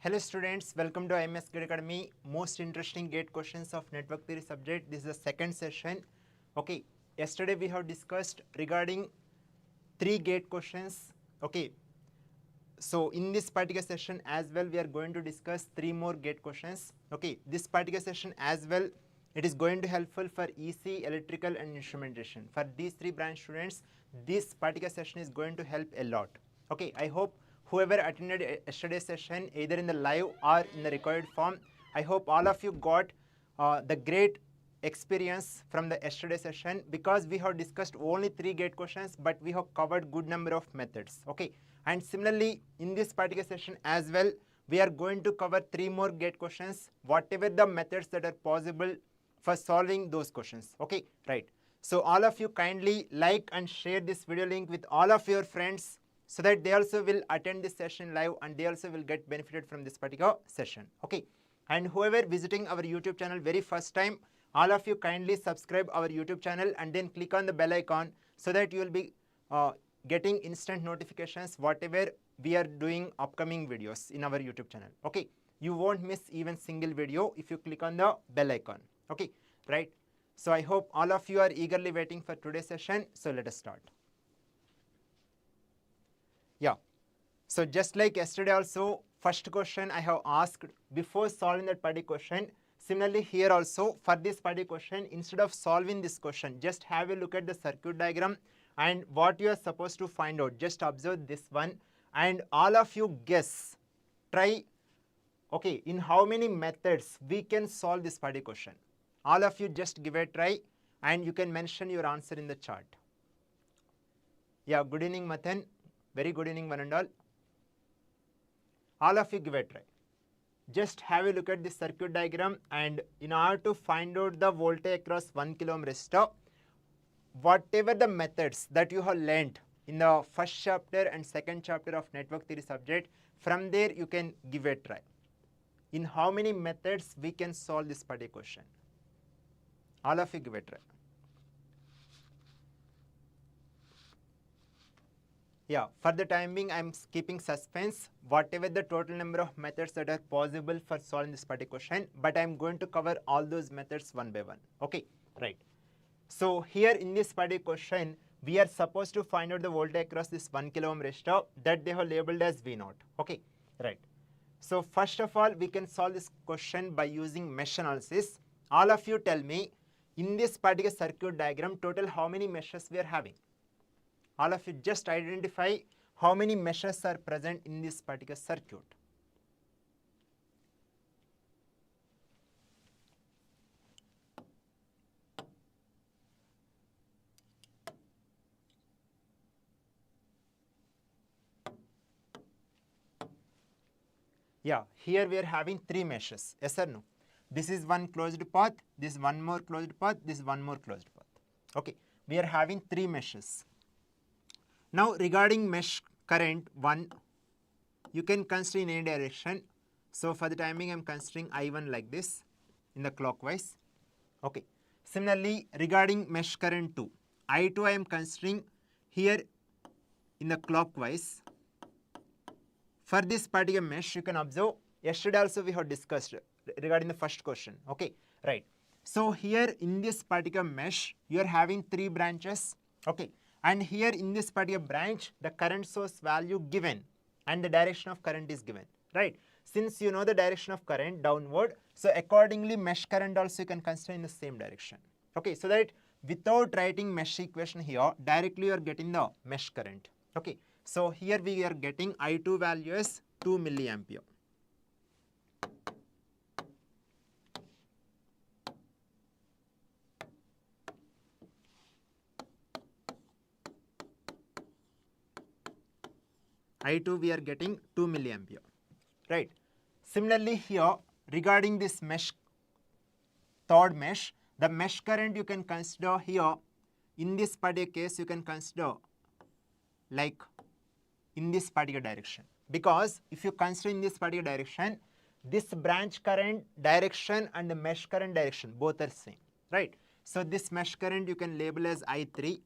Hello students, welcome to IMS Academy. Most interesting gate questions of network theory subject. This is the second session. Okay, yesterday we have discussed regarding 3 gate questions. Okay, so in this particular session as well we are going to discuss 3 more gate questions. Okay, this particular session as well, it is going to helpful for EC, electrical and instrumentation. For these 3 branch students, this particular session is going to help a lot. Okay, I hope whoever attended yesterday's session either in the live or in the recorded form, I hope all of you got the great experience from the yesterday session, because we have discussed only 3 gate questions but we have covered good number of methods. Okay, and similarly in this particular session as well we are going to cover 3 more gate questions, whatever the methods that are possible for solving those questions. Okay, right. So all of you kindly like and share this video link with all of your friends so that they also will attend this session live and they also will get benefited from this particular session. Okay, and whoever visiting our YouTube channel very first time, all of you kindly subscribe our YouTube channel and then click on the bell icon so that you will be getting instant notifications whatever we are doing upcoming videos in our YouTube channel. Okay, you won't miss even single video if you click on the bell icon. Okay, right. So I hope all of you are eagerly waiting for today's session. So let us start. Yeah, so just like yesterday also, first question I have asked before solving that particular question. Similarly here also for this particular question, instead of solving this question, just have a look at the circuit diagram and what you are supposed to find out. Just observe this one and all of you guess, try, okay, in how many methods we can solve this particular question. All of you just give a try and you can mention your answer in the chart. Yeah, good evening Mathan. Very good evening one and all. All of you give a try. Just have a look at this circuit diagram and in order to find out the voltage across 1 kilo ohm resistor, whatever the methods that you have learnt in the first chapter and second chapter of network theory subject, from there you can give a try. In how many methods we can solve this particular question? All of you give a try. Yeah, for the time being, I am keeping suspense, whatever the total number of methods that are possible for solving this particular question, but I am going to cover all those methods one by one. Okay, right. So here in this particular question, we are supposed to find out the voltage across this 1 kilo ohm resistor that they have labeled as V0. Okay, right. So first of all, we can solve this question by using mesh analysis. All of you tell me, in this particular circuit diagram, total how many meshes we are having? All of you just identify how many meshes are present in this particular circuit. Yeah, here we are having 3 meshes. Yes or no? This is one closed path, this is one more closed path, this is one more closed path. Okay, we are having 3 meshes. Now regarding mesh current 1, you can consider in any direction. So for the timing I am considering I1 like this in the clockwise. Okay. Similarly regarding mesh current 2, I2 I am considering here in the clockwise. For this particular mesh you can observe, yesterday also we have discussed regarding the first question. Okay, right. So here in this particular mesh you are having 3 branches. Okay, and here in this particular branch the current source value given and the direction of current is given, right? Since you know the direction of current downward, so accordingly mesh current also you can consider in the same direction. Okay, so that without writing mesh equation here, directly you are getting the mesh current. Okay, so here we are getting I2 value as 2 milliampere. I2 we are getting 2 milliampere, right? Similarly here regarding this mesh, third mesh, the mesh current you can consider here, in this particular case you can consider like in this particular direction, because if you consider in this particular direction, this branch current direction and the mesh current direction both are same, right? So this mesh current you can label as I3.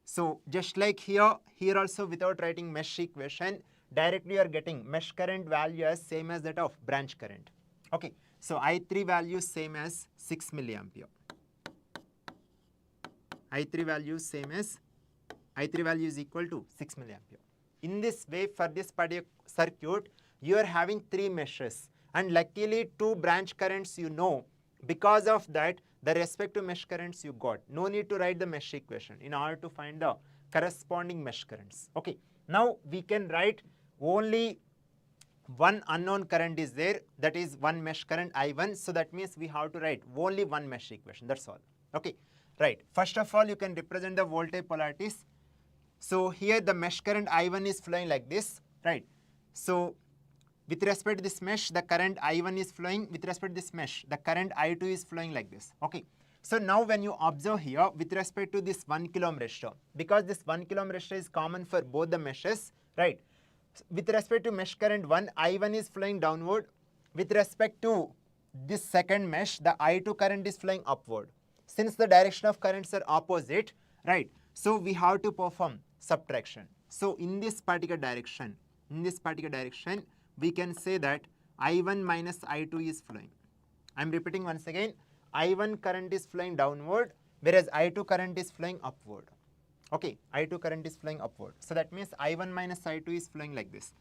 So just like here also without writing mesh equation, directly you are getting mesh current value as same as that of branch current. Okay, so I3 value same as 6 milliampere. I3 value same as I3 value is equal to 6 milliampere. In this way, for this particular circuit, you are having 3 meshes, and luckily 2 branch currents you know. Because of that, the respective mesh currents you got. No need to write the mesh equation in order to find the corresponding mesh currents. Okay, now we can write only one unknown current is there, that is one mesh current I1. So that means we have to write only one mesh equation. That's all. Okay, right. First of all, you can represent the voltage polarities. So here the mesh current I1 is flowing like this, right? So with respect to this mesh, the current I1 is flowing. With respect to this mesh, the current I2 is flowing like this. Okay. So now when you observe here with respect to this 1 kilo ohm resistor, because this 1 kilo ohm resistor is common for both the meshes, right? With respect to mesh current 1, I1 is flowing downward. With respect to this second mesh, the I2 current is flowing upward. Since the direction of currents are opposite, right? So we have to perform subtraction. So in this particular direction, we can say that I1 minus I2 is flowing. I'm repeating once again, I1 current is flowing downward, whereas I2 current is flowing upward. Okay, I2 current is flowing upward. So that means I1 minus I2 is flowing like this.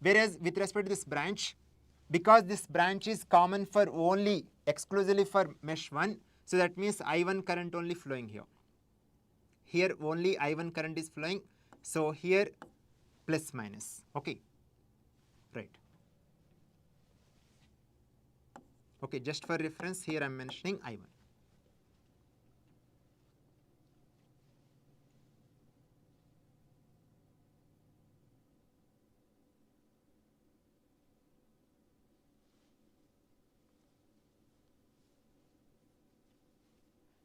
Whereas with respect to this branch, because this branch is common for only exclusively for mesh 1, so that means I1 current only flowing here. Here only I1 current is flowing. So here plus minus. Okay, right. Okay, just for reference, here I am mentioning I1.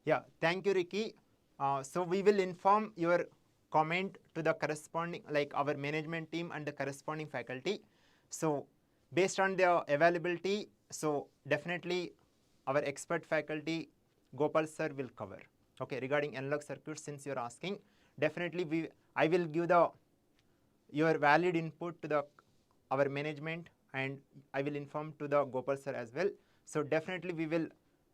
Yeah, thank you, Ricky. So we will inform your comment to the corresponding, like our management team and the corresponding faculty. So based on their availability, so definitely our expert faculty Gopal sir will cover. Okay, regarding analog circuits, since you're asking, definitely I will give your valid input to our management, and I will inform to the Gopal sir as well. So definitely we will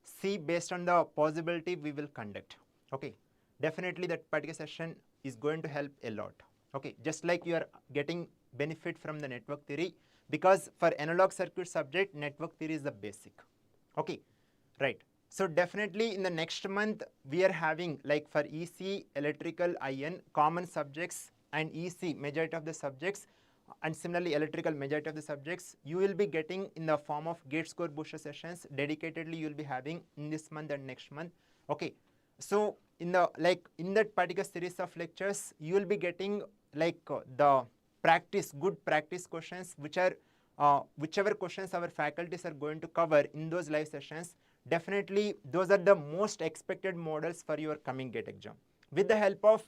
see, based on the possibility we will conduct. Okay, definitely that particular session is going to help a lot. Okay, just like you are getting benefit from the network theory, because for analog circuit subject, network theory is the basic. Okay, right. So definitely in the next month we are having, like for EC, electrical, IN, common subjects, and EC majority of the subjects, and similarly electrical majority of the subjects you will be getting in the form of gate score booster sessions. Dedicatedly you will be having in this month and next month. Okay, so in that particular series of lectures you will be getting the good practice questions, which are whichever questions our faculties are going to cover in those live sessions. Definitely those are the most expected models for your coming GATE exam. With the help of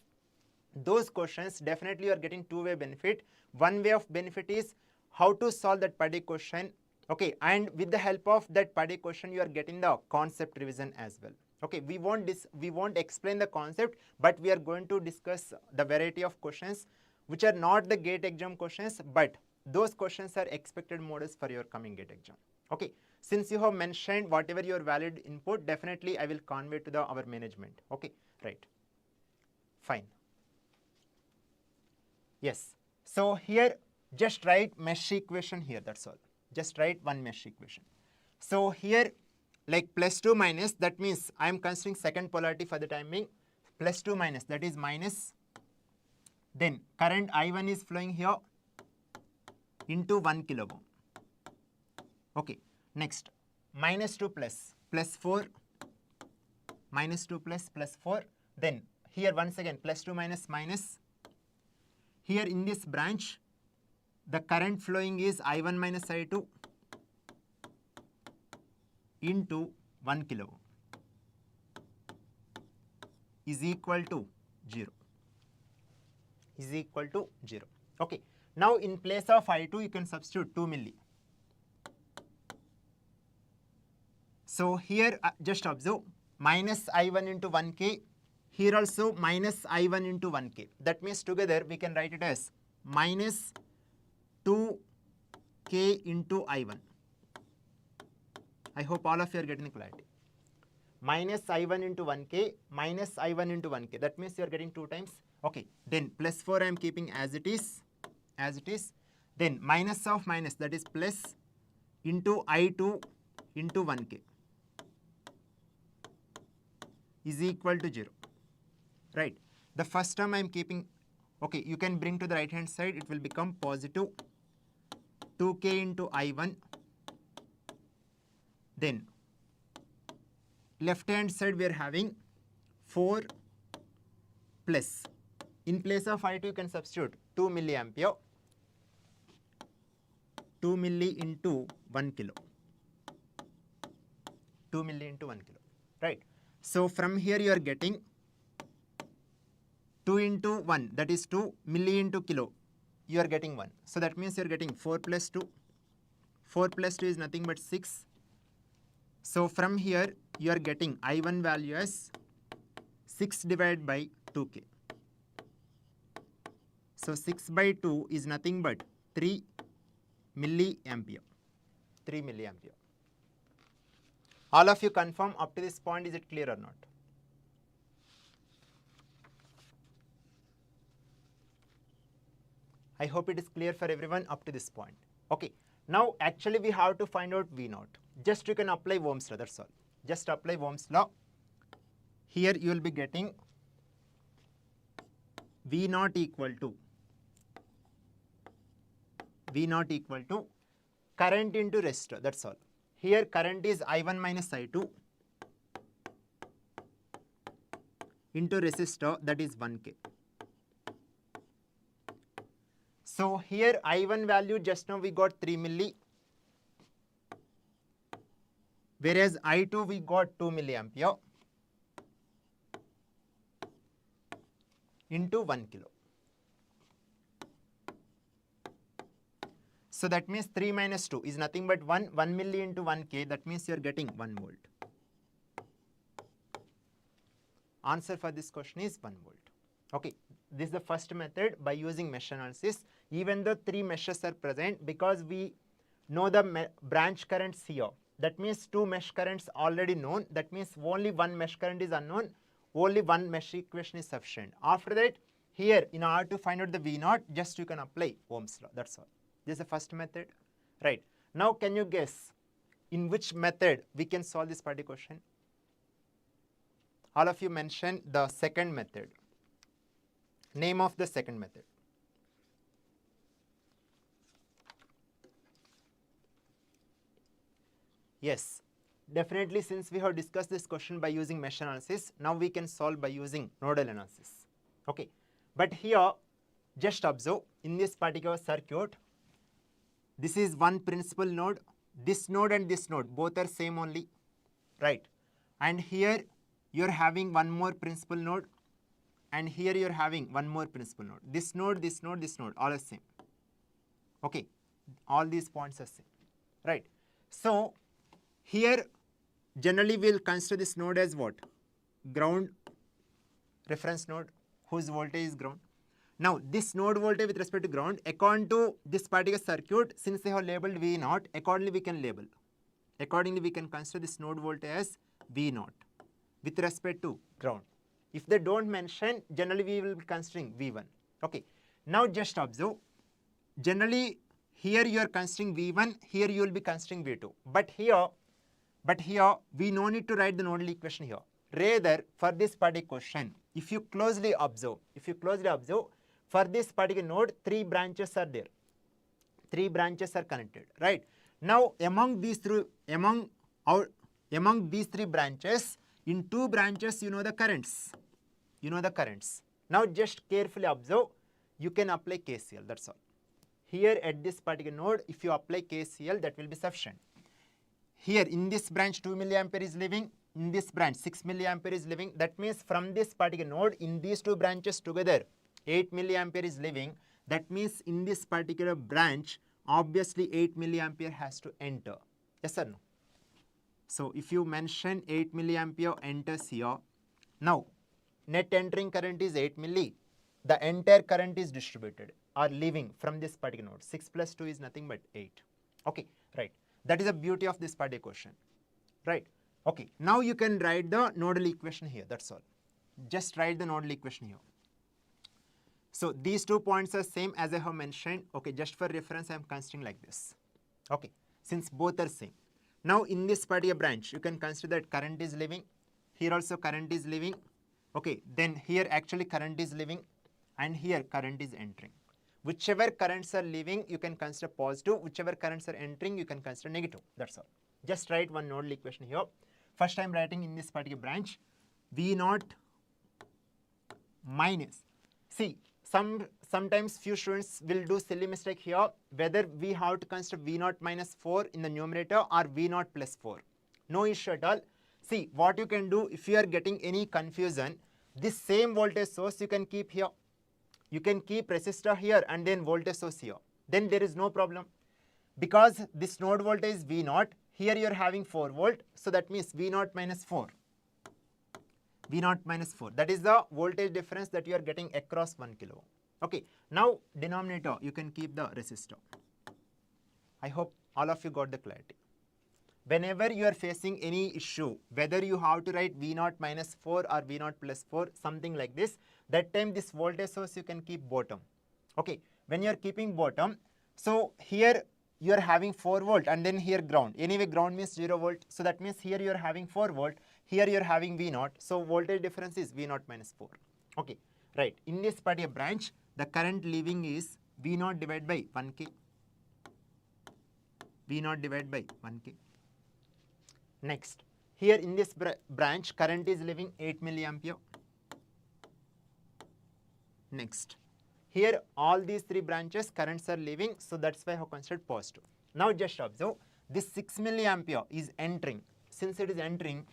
those questions, definitely you are getting two-way benefit. One way of benefit is how to solve that particular question. Okay, and with the help of that particular question you are getting the concept revision as well. Okay, we won't explain the concept, but we are going to discuss the variety of questions which are not the GATE exam questions, but those questions are expected models for your coming GATE exam. Okay, since you have mentioned whatever your valid input, definitely I will convey to our management. Okay, right, fine. Yes, so here just write mesh equation here, that's all. Just write one mesh equation. So here like plus 2 minus, that means I am considering second polarity for the time being. Plus 2 minus, that is minus. Then current I1 is flowing here into 1 kilo ohm. Okay, next minus 2 plus 4, minus 2 plus 4. Then here once again plus 2 minus minus. Here in this branch, the current flowing is I1 minus I2 into 1 kilo ohm is equal to 0. Is equal to 0. Okay. Now in place of I2 you can substitute 2 milli. So here just observe minus I1 into 1k. Here also minus I1 into 1k. That means together we can write it as minus 2k into I1. I hope all of you are getting clarity. Minus I1 into 1k, minus I1 into 1k. That means you are getting 2 times. Okay, then plus 4 I am keeping as it is. Then minus of minus, that is plus into I2 into 1k is equal to 0. Right. The first term I am keeping, okay, you can bring to the right hand side, it will become positive 2k into I1. Then left hand side we are having 4 plus, in place of I2 you can substitute 2 milliampere, 2 milli into 1 kilo, 2 milli into 1 kilo, right? So from here you are getting 2 into 1, that is 2, milli into kilo, you are getting 1. So that means you are getting 4 plus 2. 4 plus 2 is nothing but 6. So from here you are getting I1 value as 6 divided by 2k. So 6 by 2 is nothing but 3 milliampere. 3 milliampere. All of you confirm up to this point, is it clear or not? I hope it is clear for everyone up to this point. Okay. Now actually we have to find out V naught. Just you can apply Ohm's law, that's all. Just apply Ohm's law. Here you will be getting V naught equal to current into resistor, that's all. Here current is I1 minus I2 into resistor, that is 1k. So here I1 value just now we got 3 milli, whereas I2 we got 2 milliampere into 1 kilo. So that means 3 minus 2 is nothing but 1 milli into 1k, that means you are getting 1 volt. Answer for this question is 1 volt. Okay, this is the first method by using mesh analysis. Even though 3 meshes are present, because we know the branch currents here, that means 2 mesh currents already known, that means only 1 mesh current is unknown, only 1 mesh equation is sufficient. After that, here in order to find out the V naught, just you can apply Ohm's law, that's all. This is the first method, right? Now can you guess in which method we can solve this particular question? All of you mention the second method. Name of the second method. Yes, definitely, since we have discussed this question by using mesh analysis, now we can solve by using nodal analysis. Okay, but here just observe in this particular circuit, this is one principal node, this node and this node both are same only, right? And here you are having one more principal node, and here you are having one more principal node. This node, this node, this node, all are same. Okay, all these points are same, right? So here generally we will consider this node as what? Ground, reference node whose voltage is ground. Now this node voltage with respect to ground, according to this particular circuit, since they have labeled V naught, accordingly we can label. Accordingly we can consider this node voltage as V naught with respect to ground. If they don't mention, generally we will be considering V1. Okay. Now just observe. Generally here you are considering V1, here you will be considering V2. But here we no need to write the nodal equation here. Rather, for this particular question, if you closely observe, for this particular node, 3 branches are there. 3 branches are connected, right? Now among these 3 branches, in 2 branches you know the currents. Now just carefully observe, you can apply KCL, that's all. Here at this particular node, if you apply KCL, that will be sufficient. Here in this branch 2 milliampere is living, in this branch 6 milliampere is living. That means from this particular node, in these 2 branches together, 8 milliampere is living. That means in this particular branch, obviously 8 milliampere has to enter. Yes or no? So if you mention 8 milliampere enters here, now net entering current is 8 milli. The entire current is distributed. are leaving from this particular node. 6 plus 2 is nothing but 8. Okay, right. That is the beauty of this particular question. Right. Okay, now you can write the nodal equation here. That's all. Just write the nodal equation here. So these 2 points are same as I have mentioned. Okay, just for reference, I am considering like this. Okay, since both are same. Now in this particular branch, you can consider that current is leaving. Here also current is leaving. Okay, then here actually current is leaving, and here current is entering. Whichever currents are leaving, you can consider positive. Whichever currents are entering, you can consider negative. That's all. Just write one nodal equation here. First I am writing in this particular branch, V naught minus. See, sometimes few students will do silly mistake here, whether we have to consider V naught minus 4 in the numerator or V naught plus 4. No issue at all. See, what you can do, if you are getting any confusion, this same voltage source you can keep here. You can keep resistor here and then voltage source here. Then there is no problem. Because this node voltage is V naught, here you are having 4 volt, so that means V naught minus 4. V naught minus 4. That is the voltage difference that you are getting across 1 kilo. Okay, now denominator, you can keep the resistor. I hope all of you got the clarity. Whenever you are facing any issue, whether you have to write V naught minus 4 or V naught plus 4, something like this, that time this voltage source you can keep bottom. Okay, when you are keeping bottom, so here you are having 4 volt and then here ground. Anyway, ground means 0 volt. So that means here you are having 4 volt. Here you are having V naught. So voltage difference is V naught minus 4. Okay, right. In this particular branch, the current leaving is V naught divided by 1K. V naught divided by 1K. Next, here in this branch, current is leaving 8 milliampere. Next, here all these 3 branches currents are leaving, so that's why I have considered positive. Now just observe, this 6 milliampere is entering. Since it is entering,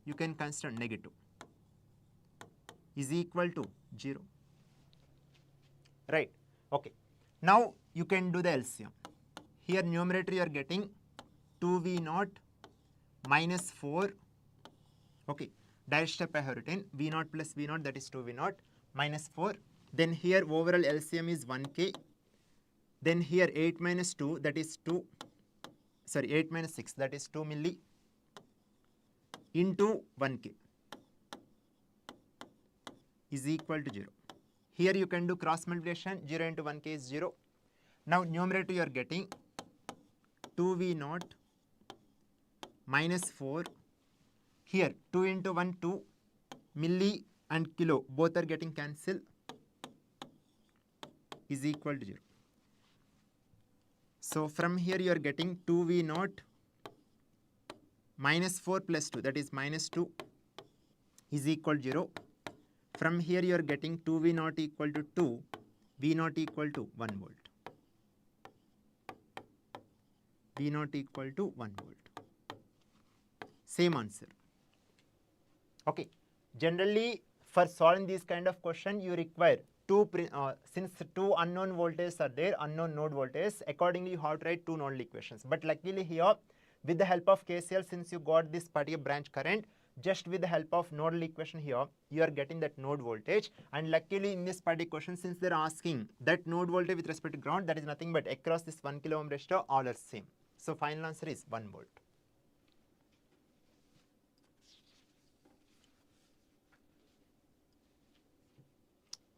you can consider negative is equal to 0. Right. Okay. Now you can do the LCM. Here numerator you are getting 2V naught minus 4. Okay. Direct step I have written V naught plus V naught, that is 2V naught minus 4. Then here overall LCM is 1K. Then here 8 minus 2, that is 2. Sorry, 8 minus 6, that is 2 milli into 1K is equal to 0. Here you can do cross multiplication, 0 into 1K is 0. Now numerator you are getting 2V naught minus 4. Here 2 into 1, 2 milli and kilo, both are getting cancelled, is equal to 0. So from here you are getting 2V naught minus 4 plus 2, that is minus 2, is equal to 0. From here you are getting 2V naught equal to 2, V naught equal to 1 volt. V naught equal to 1 volt. Same answer. Okay. Generally, for solving this kind of question, you require since 2 unknown voltages are there, unknown node voltages, accordingly you have to write 2 nodal equations. But luckily here, with the help of KCL, since you got this particular branch current, just with the help of nodal equation here, you are getting that node voltage. And luckily in this particular question, since they are asking that node voltage with respect to ground, that is nothing but across this 1 kilo ohm resistor, all are same. So final answer is 1 volt.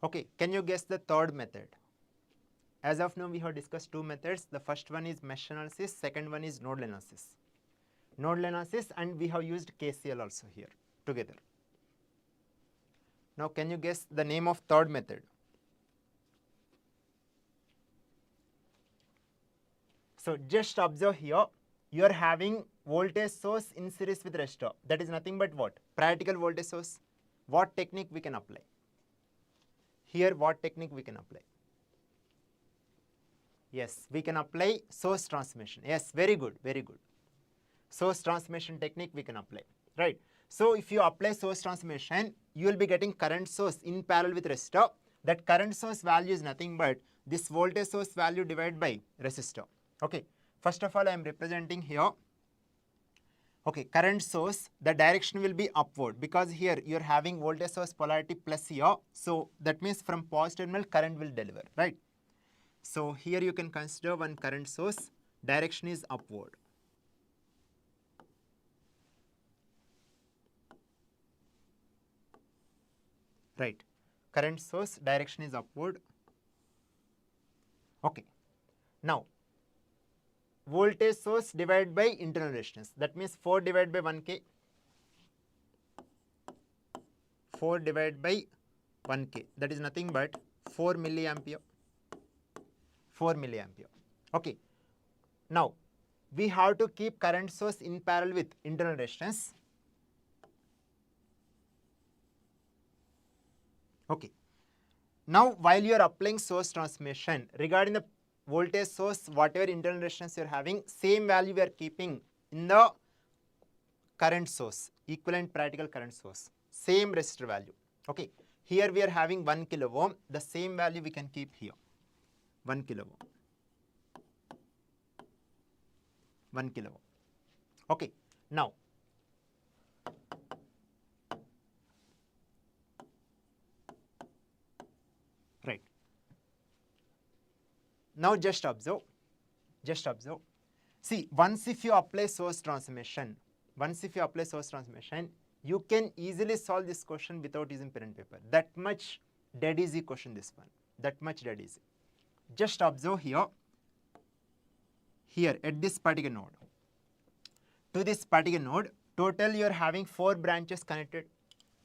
Okay, can you guess the third method? As of now, we have discussed 2 methods. The first one is mesh analysis, second one is nodal analysis. Nodal analysis, and we have used KCL also here together. Now, can you guess the name of third method? So just observe here, you are having voltage source in series with resistor. That is nothing but what? Practical voltage source. What technique we can apply? Here, what technique we can apply? Yes, we can apply source transformation. Yes, very good, very good. Source transformation technique we can apply, right? So if you apply source transformation, you will be getting current source in parallel with resistor. That current source value is nothing but this voltage source value divided by resistor. Okay, first of all, I am representing here. Okay, current source, the direction will be upward because here you are having voltage source polarity plus here. So that means from positive terminal current will deliver, right? So here you can consider one current source, direction is upward. Right, current source, direction is upward. Okay, now voltage source divided by internal resistance, that means 4 divided by 1K, 4 divided by 1K, that is nothing but 4 milliampere, 4 milliampere. Okay, now we have to keep current source in parallel with internal resistance. Okay, now while you are applying source transformation, regarding the voltage source, whatever internal resistance you are having, same value we are keeping in the current source, equivalent practical current source, same resistor value. Okay, here we are having 1 kilo ohm, the same value we can keep here, 1 kilo ohm, 1 kilo ohm. Okay, now right, now just observe, see, once if you apply source transformation, you can easily solve this question without using pen and paper. That much dead easy question, this one, that much dead easy. Just observe here at this particular node, to this particular node, total you are having 4 branches connected,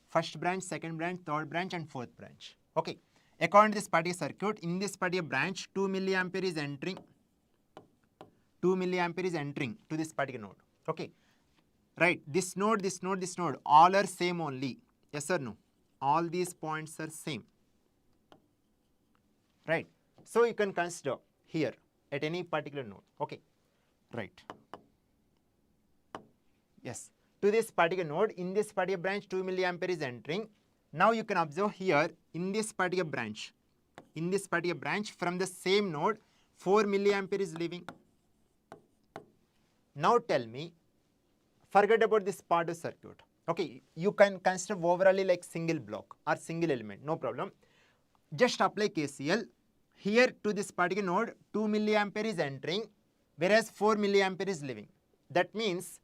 first branch, second branch, third branch and fourth branch. Okay, according to this particular circuit, in this particular branch 2 milliampere is entering, 2 milliampere is entering to this particular node. Okay, right, this node, all are same only, yes or no? All these points are same, right? So you can consider here at any particular node. Okay, right, yes, to this particular node, in this particular branch 2 milliampere is entering. Now you can observe here in this particular branch, from the same node 4 milliampere is leaving. Now tell me, forget about this part of circuit. Okay, you can consider overall like single block or single element, no problem. Just apply KCL. Here to this particular node 2 milliampere is entering, whereas 4 milliampere is leaving. That means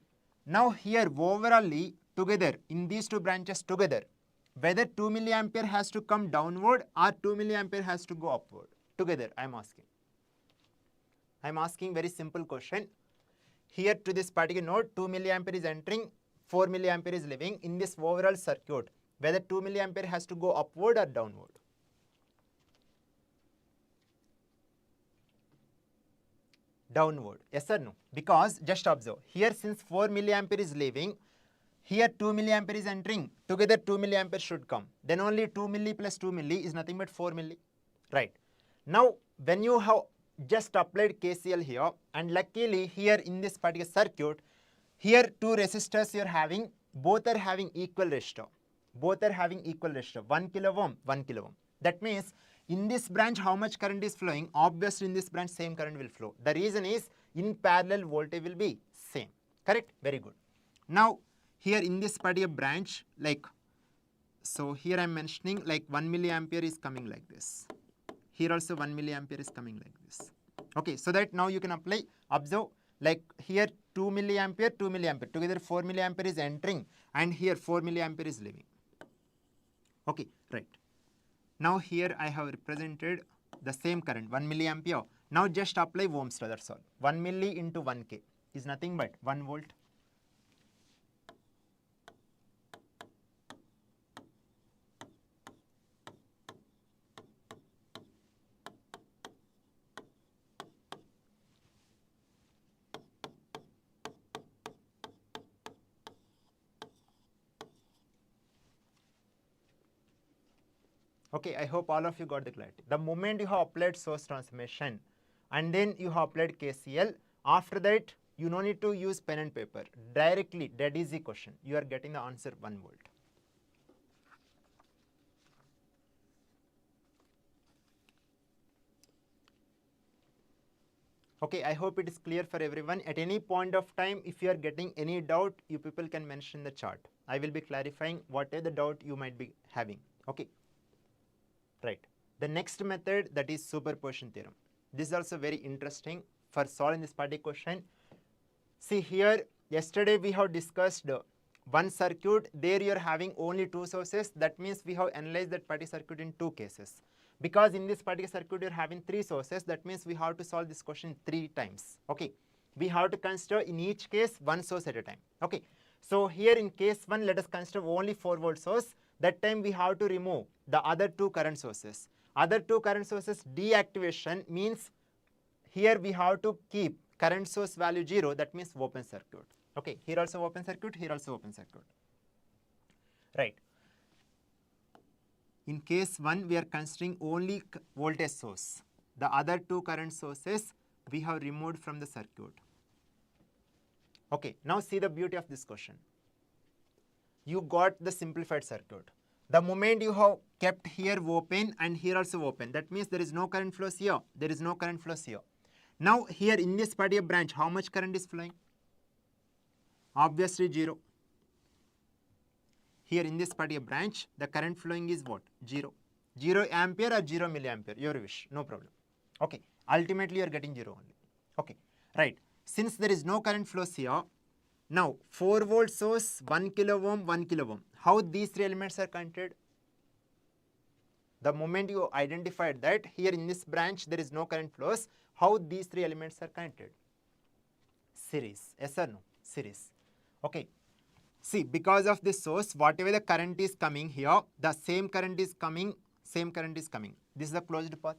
now here overally together, in these two branches together, whether 2 milliampere has to come downward or 2 milliampere has to go upward. Together I am asking very simple question. Here to this particular node 2 milliampere is entering, 4 milliampere is leaving. In this overall circuit, whether 2 milliampere has to go upward or downward. Downward, yes or no? Because just observe here, since 4 milliampere is leaving, here 2 milliampere is entering, together 2 milliampere should come. Then only 2 milli plus 2 milli is nothing but 4 milli. Right. Now when you have just applied KCL here, and luckily here in this particular circuit, here two resistors you are having, both are having equal resistor. 1 kilo ohm, 1 kilo ohm. That means in this branch how much current is flowing? Obviously in this branch same current will flow. The reason is in parallel voltage will be same. Correct? Very good. Now here in this particular branch, like, so here I am mentioning like 1 milliampere is coming like this. Here also 1 milliampere is coming like this. Okay, so that now you can apply, observe, like here 2 milliampere, together 4 milliampere is entering, and here 4 milliampere is leaving. Okay, right. Now here I have represented the same current, 1 milliampere. Now just apply Ohm's law, that's all. 1 milli into 1K is nothing but 1 volt. Okay, I hope all of you got the clarity. The moment you have applied source transformation and then you have applied KCL, after that you no need to use pen and paper. Directly, dead easy question, you are getting the answer 1 volt. Okay, I hope it is clear for everyone. At any point of time, if you are getting any doubt, you people can mention in the chart. I will be clarifying whatever the doubt you might be having. Okay. Right. The next method, that is superposition theorem. This is also very interesting for solving this particular question. See here, yesterday we have discussed one circuit. There you are having only two sources. That means we have analyzed that particular circuit in two cases. Because in this particular circuit you are having three sources, that means we have to solve this question 3 times. Okay, we have to consider in each case one source at a time. Okay, so here in case 1, let us consider only 4-volt source. That time we have to remove the other two current sources. Other two current sources deactivation means here we have to keep current source value 0. That means open circuit. Okay, here also open circuit, here also open circuit. Right. In case 1, we are considering only voltage source. The other two current sources we have removed from the circuit. Okay, now see the beauty of this question. You got the simplified circuit. The moment you have kept here open and here also open, that means there is no current flows here. There is no current flows here. Now here in this particular branch, how much current is flowing? Obviously 0. Here in this particular branch, the current flowing is what? 0. 0 ampere or 0 milliampere, your wish, no problem. Okay, ultimately you are getting 0 only. Okay, right. Since there is no current flows here, now 4-volt source, 1 kilo ohm, 1 kilo ohm. How these three elements are connected? The moment you identified that here in this branch there is no current flows, how these three elements are connected? Series, yes or no? Series. Okay. See, because of this source, whatever the current is coming here, the same current is coming, same current is coming. This is the closed path,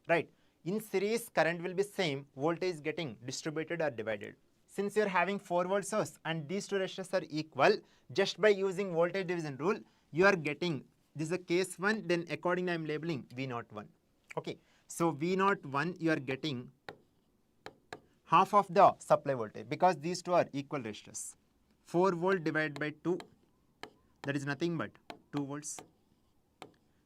right? In series, current will be same, voltage getting distributed or divided. Since you are having 4-volt source and these two resistors are equal, just by using voltage division rule, you are getting, this is a case 1, then accordingly I am labeling V01. Okay, so V01 you are getting half of the supply voltage because these two are equal resistors. 4 volt divided by 2, that is nothing but 2 volts.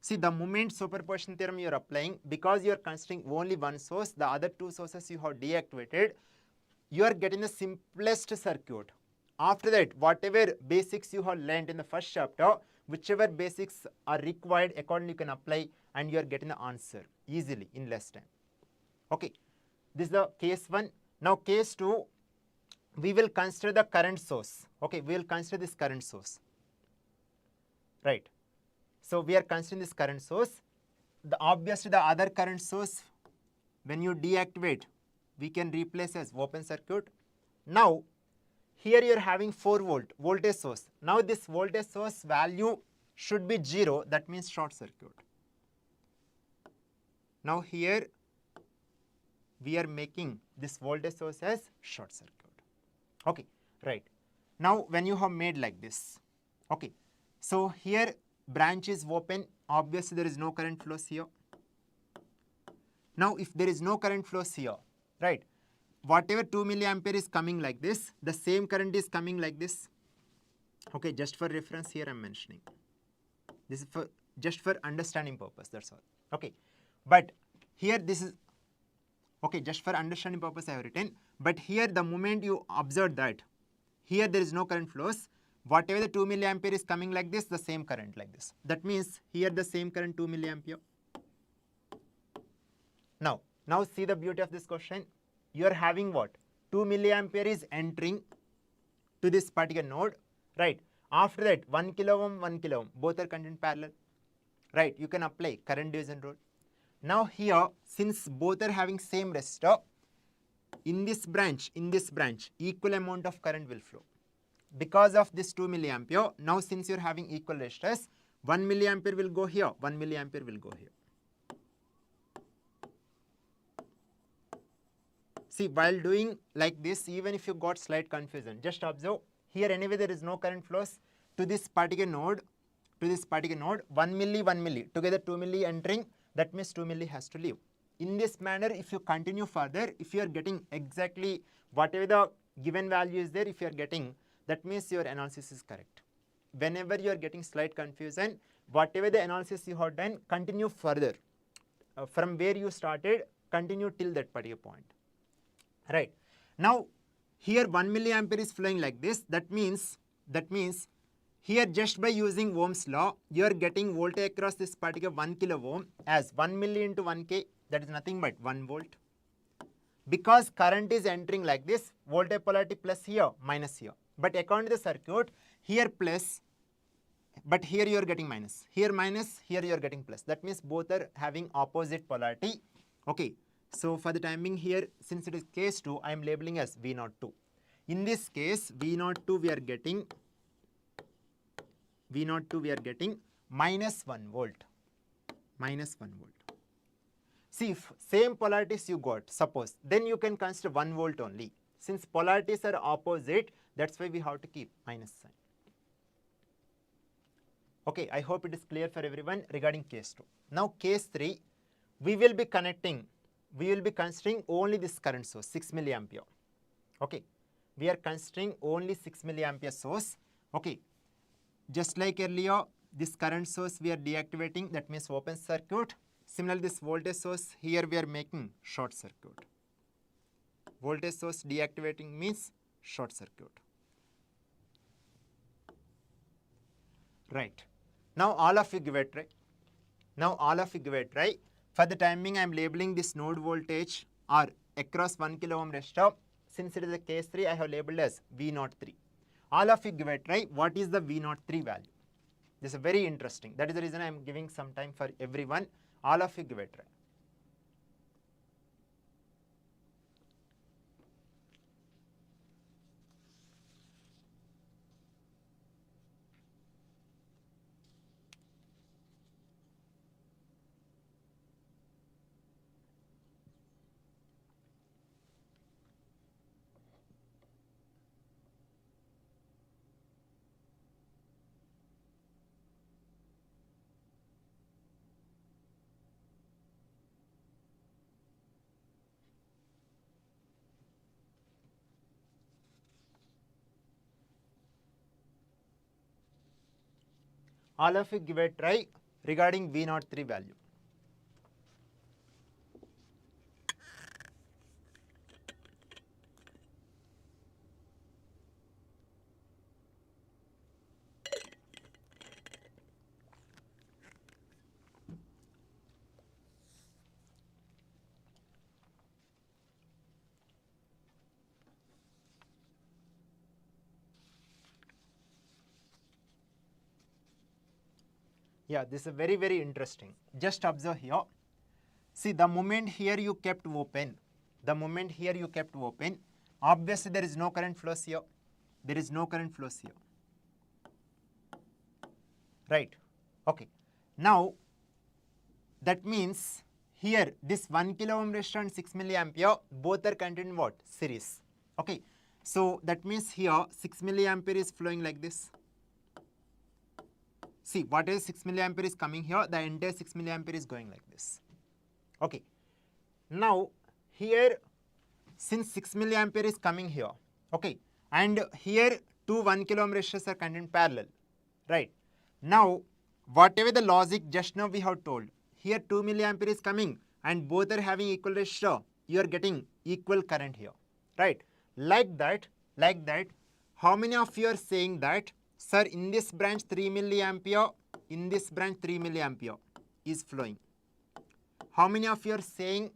See, the moment superposition theorem you are applying, because you are considering only one source, the other two sources you have deactivated, you are getting the simplest circuit. After that, whatever basics you have learned in the first chapter, whichever basics are required, accordingly you can apply and you are getting the answer easily in less time. Okay, this is the case 1. Now case 2, we will consider the current source. Okay, we will consider this current source. Right. So we are considering this current source. Obviously the other current source, when you deactivate, we can replace as open circuit. Now here you are having 4-volt voltage source. Now this voltage source value should be 0. That means short circuit. Now here we are making this voltage source as short circuit. Okay, right. Now when you have made like this, okay, so here branch is open, obviously there is no current flows here. Now if there is no current flows here, right, whatever 2 milliampere is coming like this, the same current is coming like this. Okay, just for reference here I am mentioning. This is for just for understanding purpose, that's all. Okay, but here this is, okay, just for understanding purpose I have written, but here the moment you observe that here there is no current flows, whatever the 2 milliampere is coming like this, the same current like this. That means here the same current 2 milliampere. Now see the beauty of this question. You are having what? 2 milliampere is entering to this particular node, right? After that 1 kilo ohm, 1 kilo ohm, both are contained parallel, right? You can apply current division rule. Now here, since both are having same resistor, in this branch, equal amount of current will flow. Because of this 2 milliampere, now since you are having equal resistors, 1 milliampere will go here, 1 milliampere will go here. See, while doing like this, even if you got slight confusion, just observe, here anyway there is no current flows to this particular node, 1 milli, 1 milli, together 2 milli entering, that means 2 milli has to leave. In this manner, if you continue further, if you are getting exactly whatever the given value is there, if you are getting, that means your analysis is correct. Whenever you are getting slight confusion, whatever the analysis you have done, continue further. From where you started, continue till that particular point. Right. Now, here 1 milliampere is flowing like this. That means here just by using Ohm's law, you are getting voltage across this particular 1 kilo ohm as 1 milli into 1K, that is nothing but 1 volt. Because current is entering like this, voltage polarity plus here, minus here. But according to the circuit, here plus, but here you are getting minus. Here minus, here you are getting plus. That means both are having opposite polarity. Okay. So for the timing here, since it is case 2, I am labeling as V02. In this case, V02 we are getting minus 1 volt. Minus 1 volt. See, if same polarities you got, suppose, then you can consider 1 volt only. Since polarities are opposite, that's why we have to keep minus sign. Okay, I hope it is clear for everyone regarding case 2. Now case 3, we will be considering only this current source, 6 milliampere. Okay, we are considering only 6 milliampere source. Okay, just like earlier, this current source we are deactivating, that means open circuit. Similarly, this voltage source here we are making short circuit. Voltage source deactivating means short circuit. Right. Now all of you give it a try. For the timing, I am labeling this node voltage or across 1 kilo ohm resistor. Since it is a case 3, I have labeled as V03. All of you give it a try. What is the V03 value? This is very interesting. That is the reason I am giving some time for everyone. All of you give it a try. All of you give a try regarding V03 value. Yeah, this is very, very interesting. Just observe here. See, the moment here you kept open, obviously there is no current flows here. Right. Okay. Now, that means here this 1 kilo ohm resistor and 6 milliampere both are contained in what? Series. Okay. So that means here 6 milliampere is flowing like this. See, what is 6 milliampere is coming here, the entire 6 milliampere is going like this. Okay. Now, here, since 6 milliampere is coming here, okay, and here two 1 kilo ohm resistors are contained parallel, right? Now, whatever the logic just now we have told, here 2 milliampere is coming and both are having equal resistor, you are getting equal current here, right? Like that, how many of you are saying that, sir, in this branch 3 milliampere, is flowing? How many of you are saying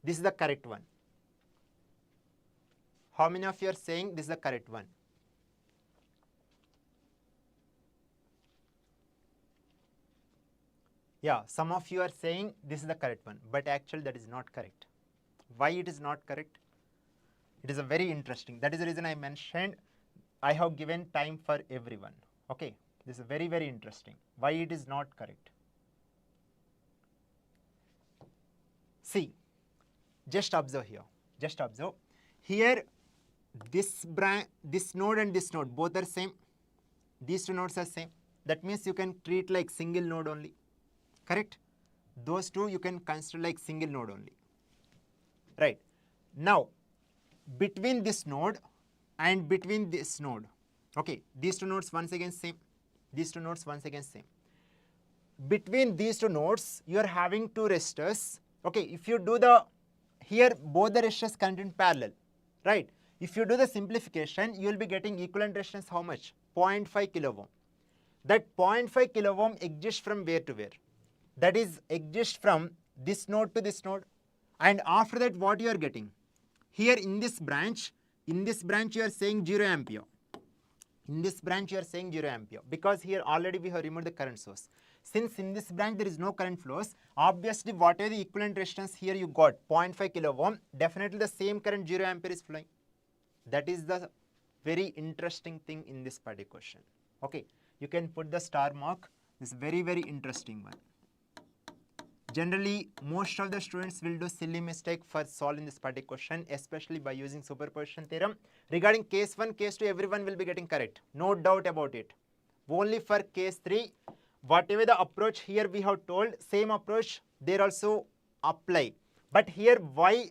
this is the correct one? Yeah, some of you are saying this is the correct one, but actually that is not correct. Why it is not correct? It is a very interesting. That is the reason I mentioned I have given time for everyone. Okay, this is very, very interesting. Why it is not correct? See, just observe here. Here, this node and this node both are same. These two nodes are same. That means you can treat like single node only. Correct? Those two you can consider like single node only. Right. Now, between this node and between this node, okay, these two nodes once again same. Between these two nodes, you are having two resistors. Okay, if you do here both the resistors contained parallel, right? If you do the simplification, you will be getting equivalent resistance how much? 0.5 kilo ohm. That 0.5 kilo ohm exists from where to where? That is exists from this node to this node. And after that, what you are getting? Here in this branch you are saying 0 ampere. In this branch you are saying 0 ampere because here already we have removed the current source. Since in this branch there is no current flows, obviously whatever the equivalent resistance here you got 0.5 kilo ohm, definitely the same current 0 ampere is flowing. That is the very interesting thing in this particular question. Okay, you can put the star mark. This is very interesting one. Generally, most of the students will do silly mistake for solving this particular question, especially by using superposition theorem. Regarding case 1, case 2, everyone will be getting correct. No doubt about it. Only for case 3, whatever the approach here we have told, same approach there also apply. But here why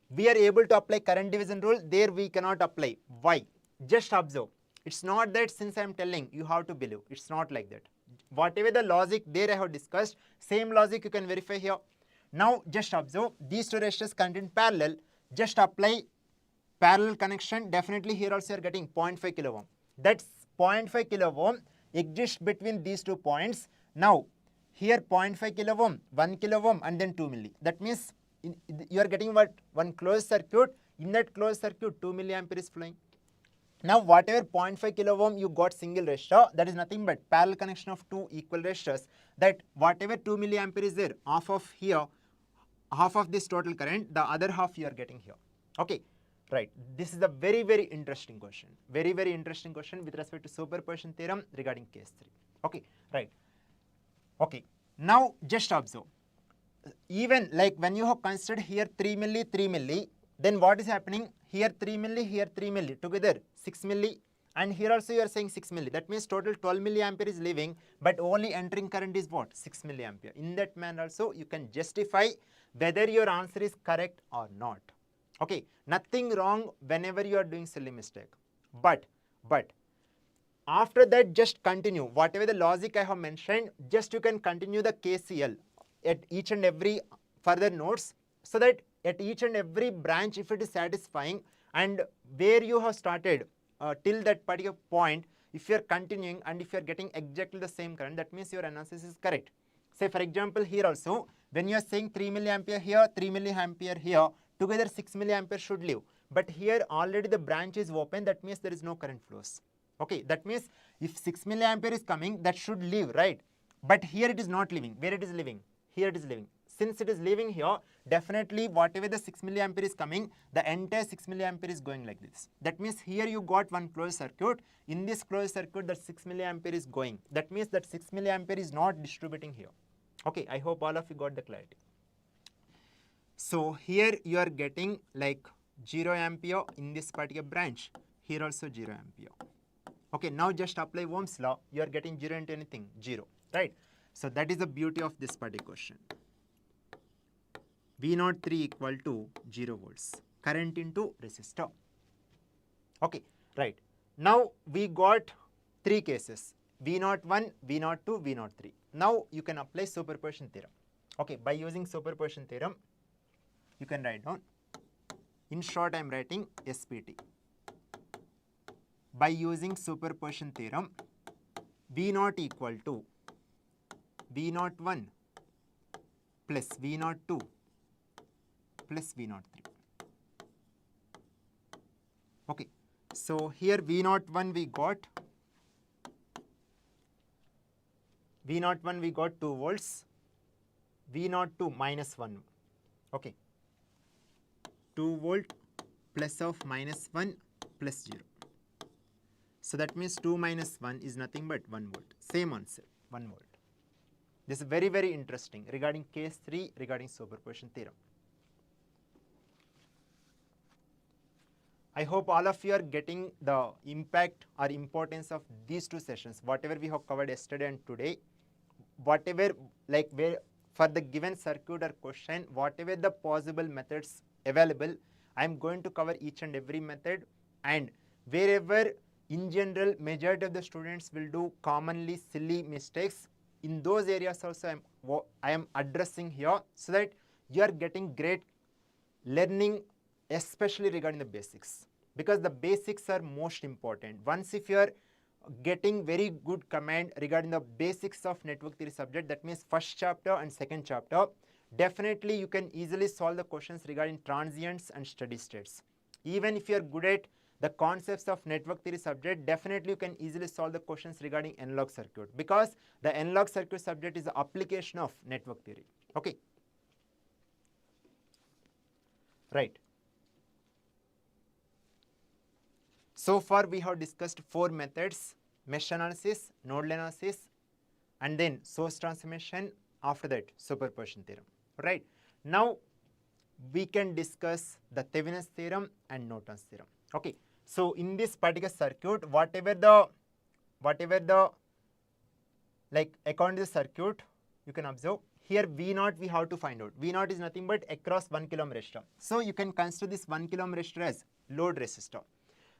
we are able to apply current division rule, there we cannot apply. Why? Just observe. It's not that since I am telling you have to believe. It's not like that. Whatever the logic there I have discussed, same logic you can verify here. Now just observe, these two resistors connect in parallel. Just apply parallel connection. Definitely here also you are getting 0.5 kilo ohm. That's 0.5 kilo ohm exists between these 2 points. Now here 0.5 kilo ohm, 1 kilo ohm and then 2 milli. That means you are getting what? One closed circuit. In that closed circuit 2 milliampere is flowing. Now whatever 0.5 kilo ohm you got single resistor, that is nothing but parallel connection of 2 equal resistors, that whatever 2 milliampere is there, half of here, half of this total current, the other half you are getting here. Okay, right. This is a very interesting question. Very interesting question with respect to superposition theorem regarding case 3. Okay, right. Okay, now just observe. Even like when you have considered here 3 milli, then what is happening? Here 3 milli, here 3 milli, together 6 milli, and here also you are saying 6 milli. That means total 12 milliampere is leaving, but only entering current is what? 6 milliampere. In that manner also you can justify whether your answer is correct or not. Okay, nothing wrong whenever you are doing silly mistake. But after that just continue. Whatever the logic I have mentioned, just you can continue the KCL at each and every further notes, so that at each and every branch, if it is satisfying and where you have started till that particular point, if you are continuing and if you are getting exactly the same current, that means your analysis is correct. Say for example here also, when you are saying 3 milliampere here, 3 milliampere here, together 6 milliampere should leave. But here already the branch is open, that means there is no current flows. Okay, that means if 6 milliampere is coming, that should leave, right? But here it is not leaving. Where it is leaving? Here it is leaving. Since it is leaving here, definitely whatever the 6 milliampere is coming, the entire 6 milliampere is going like this. That means here you got one closed circuit. In this closed circuit, that 6 milliampere is going. That means that 6 milliampere is not distributing here. Okay, I hope all of you got the clarity. So here you are getting like 0 ampere in this particular branch. Here also 0 ampere. Okay, now just apply Ohm's law. You are getting 0 into anything, 0, right? So that is the beauty of this particular question. V03 equal to 0 volts. Current into resistor. Okay, right. Now we got 3 cases. V01, V02, V03. Now you can apply superposition theorem. Okay, by using superposition theorem, you can write down. In short, I am writing SPT. By using superposition theorem, V0 equal to V01 plus V02 plus V03. Okay, so here V01 we got 2 volts, V02 minus 1. Okay, 2 volt plus of minus 1 plus 0. So that means 2 minus 1 is nothing but 1 volt. Same answer, 1 volt. This is very interesting regarding case 3 regarding superposition theorem. I hope all of you are getting the impact or importance of these 2 sessions, whatever we have covered yesterday and today, whatever like where for the given circuit or question, whatever the possible methods available, I am going to cover each and every method, and wherever in general majority of the students will do commonly silly mistakes, in those areas also I am addressing here, so that you are getting great learning, especially regarding the basics, because the basics are most important. Once if you are getting very good command regarding the basics of network theory subject, that means first chapter and second chapter, definitely you can easily solve the questions regarding transients and steady states. Even if you are good at the concepts of network theory subject, definitely you can easily solve the questions regarding analog circuit, because the analog circuit subject is the application of network theory. Okay. Right. So far we have discussed 4 methods: mesh analysis, nodal analysis, and then source transformation, after that superposition theorem. Right. Now we can discuss the Thevenin's theorem and Norton's theorem. Okay. So in this particular circuit, whatever the like according to the circuit, you can observe here V0 we have to find out. V0 is nothing but across 1 kilo ohm resistor. So you can consider this 1 kilo ohm resistor as load resistor.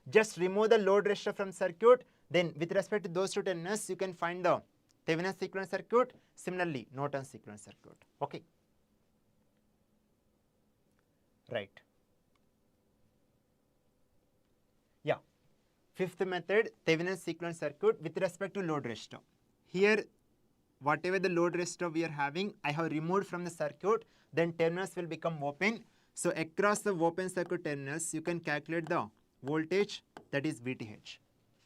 Just remove the load resistor from circuit, then with respect to those two terminals, you can find the Thevenin's equivalent circuit, similarly Norton's equivalent circuit. Okay. Right. Yeah. Fifth method, Thevenin's equivalent circuit with respect to load resistor. Here, whatever the load resistor we are having, I have removed from the circuit, then terminals will become open. So across the open circuit terminals, you can calculate the voltage, that is VTH.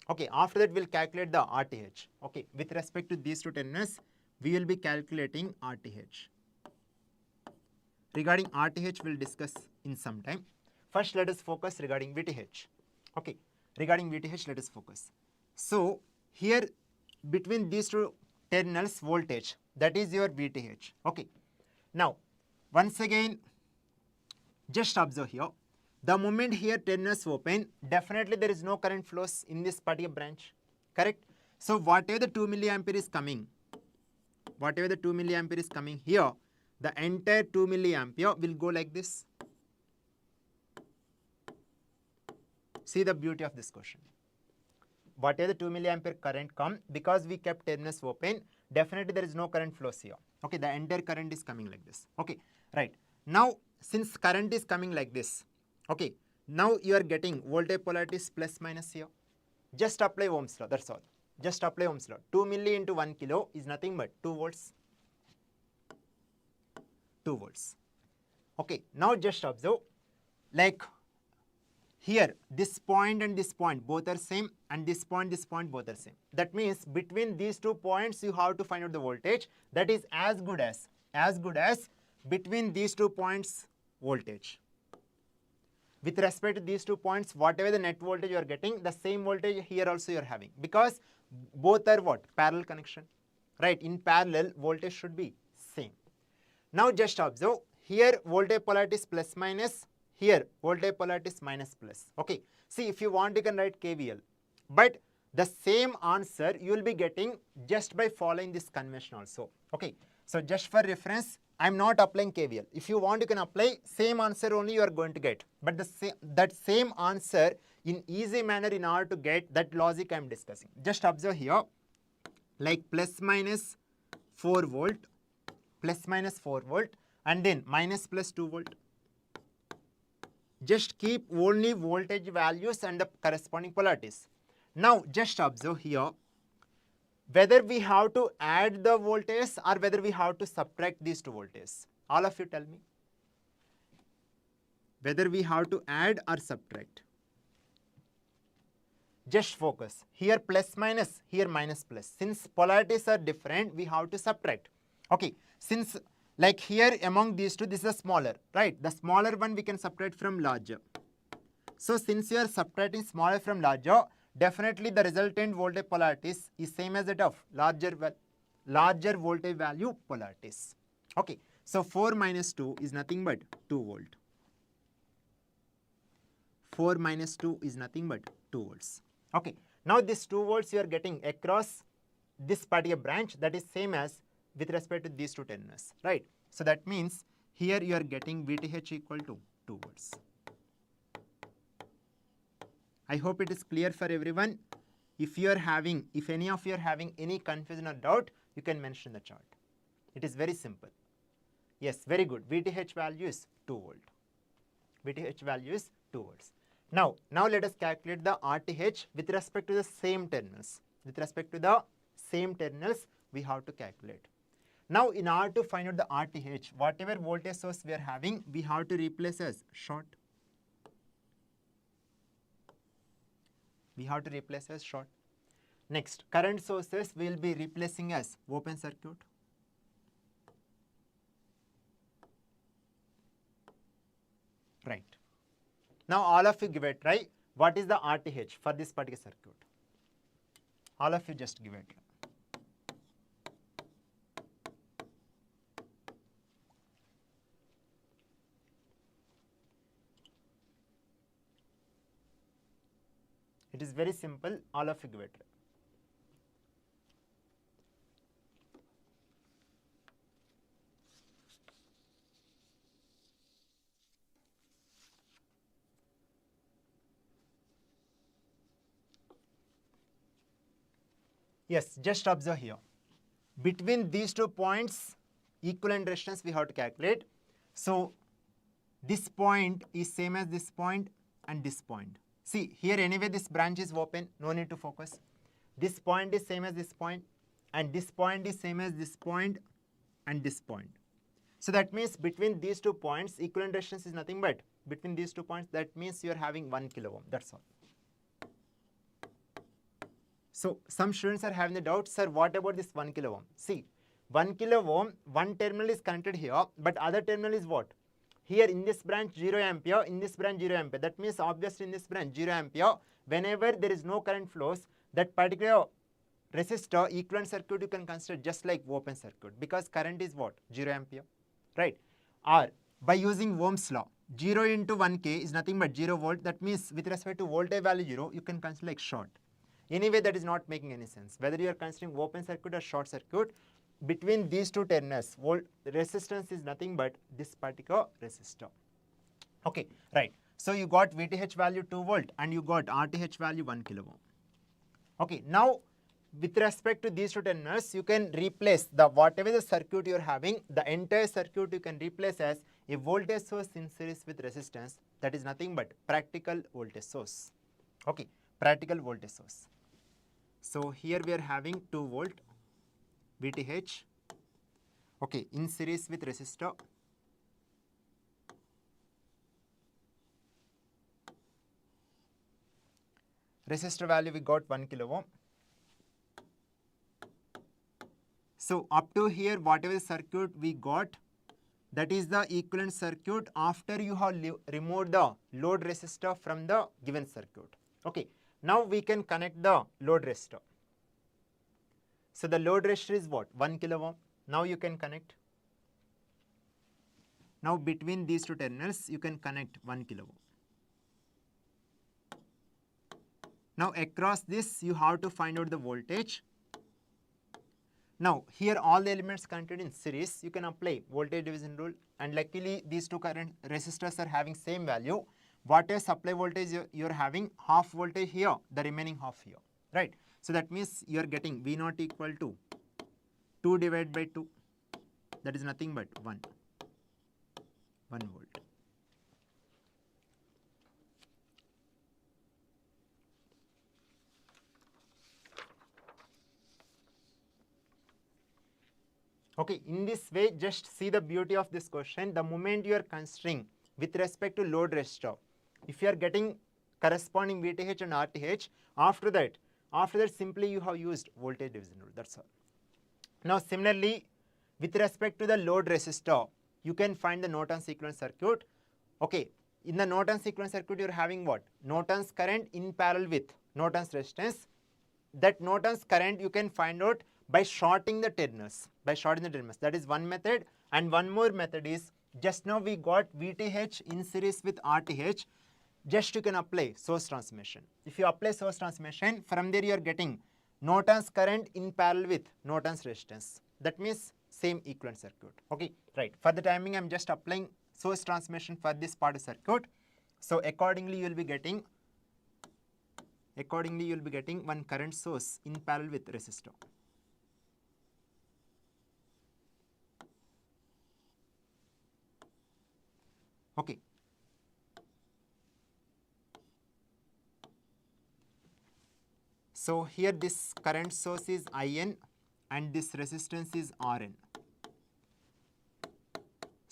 Okay, after that we'll calculate the RTH. Okay, with respect to these two terminals, we will be calculating RTH. Regarding RTH, we'll discuss in some time. First, let us focus regarding VTH. Okay, regarding VTH, let us focus. So here, between these two terminals, voltage, that is your VTH. Okay. Now, once again, just observe here. The moment here terminals open, definitely there is no current flows in this particular branch. Correct? So whatever the 2 milliampere is coming, here, the entire 2 milliampere will go like this. See the beauty of this question. Whatever the 2 milliampere current come, because we kept terminals open, definitely there is no current flows here. Okay, the entire current is coming like this. Okay, right. Now, since current is coming like this, okay, now you are getting voltage polarity is plus minus here. Just apply Ohm's law, that's all. Just apply Ohm's law. 2 milli into 1 kilo is nothing but 2 volts. 2 volts. Okay, now just observe, like here this point and this point both are same, and this point both are same. That means between these 2 points you have to find out the voltage, that is as good as between these 2 points voltage. With respect to these 2 points, whatever the net voltage you are getting, the same voltage here also you are having, because both are what? Parallel connection. Right? In parallel, voltage should be same. Now just observe, here voltage polarity is plus minus, here voltage polarity is minus plus. Okay. See, if you want, you can write KVL. But the same answer you will be getting just by following this convention also. Okay. So just for reference, I am not applying KVL. If you want, you can apply same answer only you are going to get. But that same answer in easy manner, in order to get that logic I am discussing. Just observe here, like plus minus 4 volt, and then minus plus 2 volt. Just keep only voltage values and the corresponding polarities. Now just observe here, whether we have to add the voltage or whether we have to subtract these 2 voltages. All of you tell me. Whether we have to add or subtract. Just focus. Here plus minus, here minus plus. Since polarities are different, we have to subtract. Okay. Since like here among these two, this is smaller, right? The smaller one we can subtract from larger. So since you are subtracting smaller from larger, definitely the resultant voltage polarities is same as that of larger voltage value polarities. Okay. So 4 minus 2 is nothing but 2 volt. 4 minus 2 is nothing but 2 volts. Okay. Now this 2 volts you are getting across this particular branch, that is same as with respect to these two terminals, right? So that means here you are getting VTH equal to 2 volts. I hope it is clear for everyone. If any of you are having any confusion or doubt, you can mention in the chart. It is very simple. Yes, very good. VTH value is 2 volt. VTH value is 2 volts. Now let us calculate the RTH with respect to the same terminals. With respect to the same terminals, we have to calculate. Now in order to find out the RTH, whatever voltage source we are having, we have to replace as short. We have to replace as short. Next, current sources we will be replacing as open circuit. Right. Now all of you give it, right? What is the RTH for this particular circuit? All of you just give it. It is very simple, all of you give it. Yes, just observe here. Between these 2 points, equivalent resistance we have to calculate. So this point is same as this point and this point. See, here anyway this branch is open, no need to focus. This point is same as this point, and this point is same as this point and this point. So that means between these 2 points, equivalent resistance is nothing but between these 2 points, that means you are having 1 kilo ohm, that's all. So some students are having the doubt, sir, what about this 1 kilo ohm? See, 1 kilo ohm, one terminal is connected here, but other terminal is what? Here in this branch 0 ampere, in this branch 0 ampere. That means obviously in this branch 0 ampere, whenever there is no current flows, that particular resistor equivalent circuit you can consider just like open circuit, because current is what? 0 ampere, right? Or by using Ohm's law, 0 into 1k is nothing but 0 volt. That means with respect to voltage value 0, you can consider like short. Anyway, that is not making any sense. Whether you are considering open circuit or short circuit, between these 2 terminals, resistance is nothing but this particular resistor. Okay, right. So you got VTH value 2 volt and you got RTH value 1 kilo ohm. Okay, now with respect to these 2 terminals, you can replace the whatever the circuit you are having, the entire circuit you can replace as a voltage source in series with resistance. That is nothing but practical voltage source. Okay, practical voltage source. So here we are having 2 volt VTH, okay, in series with resistor. Resistor value we got 1 kilo ohm. So up to here, whatever circuit we got, that is the equivalent circuit after you have removed the load resistor from the given circuit. Okay, now we can connect the load resistor. So the load resistor is what? 1 kilo ohm. Now you can connect. Now between these 2 terminals, you can connect 1 kilo ohm. Now across this, you have to find out the voltage. Now here all the elements connected in series, you can apply voltage division rule, and luckily these 2 current resistors are having same value. Whatever supply voltage you are having, half voltage here, the remaining half here, right? So that means you are getting V0 equal to 2 divided by 2, that is nothing but 1 volt. Okay, in this way, just see the beauty of this question. The moment you are considering with respect to load resistor, if you are getting corresponding VTH and RTH, after that simply you have used voltage division rule, that's all. Now similarly, with respect to the load resistor, you can find the Norton's equivalent circuit. Okay, in the Norton's equivalent circuit, you are having what? Norton's current in parallel with Norton's resistance. That Norton's current you can find out by shorting the terminals. That is one method. And one more method is, just now we got VTH in series with RTH. Just you can apply source transformation. If you apply source transformation, from there you are getting Norton's current in parallel with Norton's resistance. That means same equivalent circuit. Okay, right. For the timing, I am just applying source transformation for this part of circuit. So accordingly, you will be getting one current source in parallel with resistor. Okay. So here this current source is IN and this resistance is RN.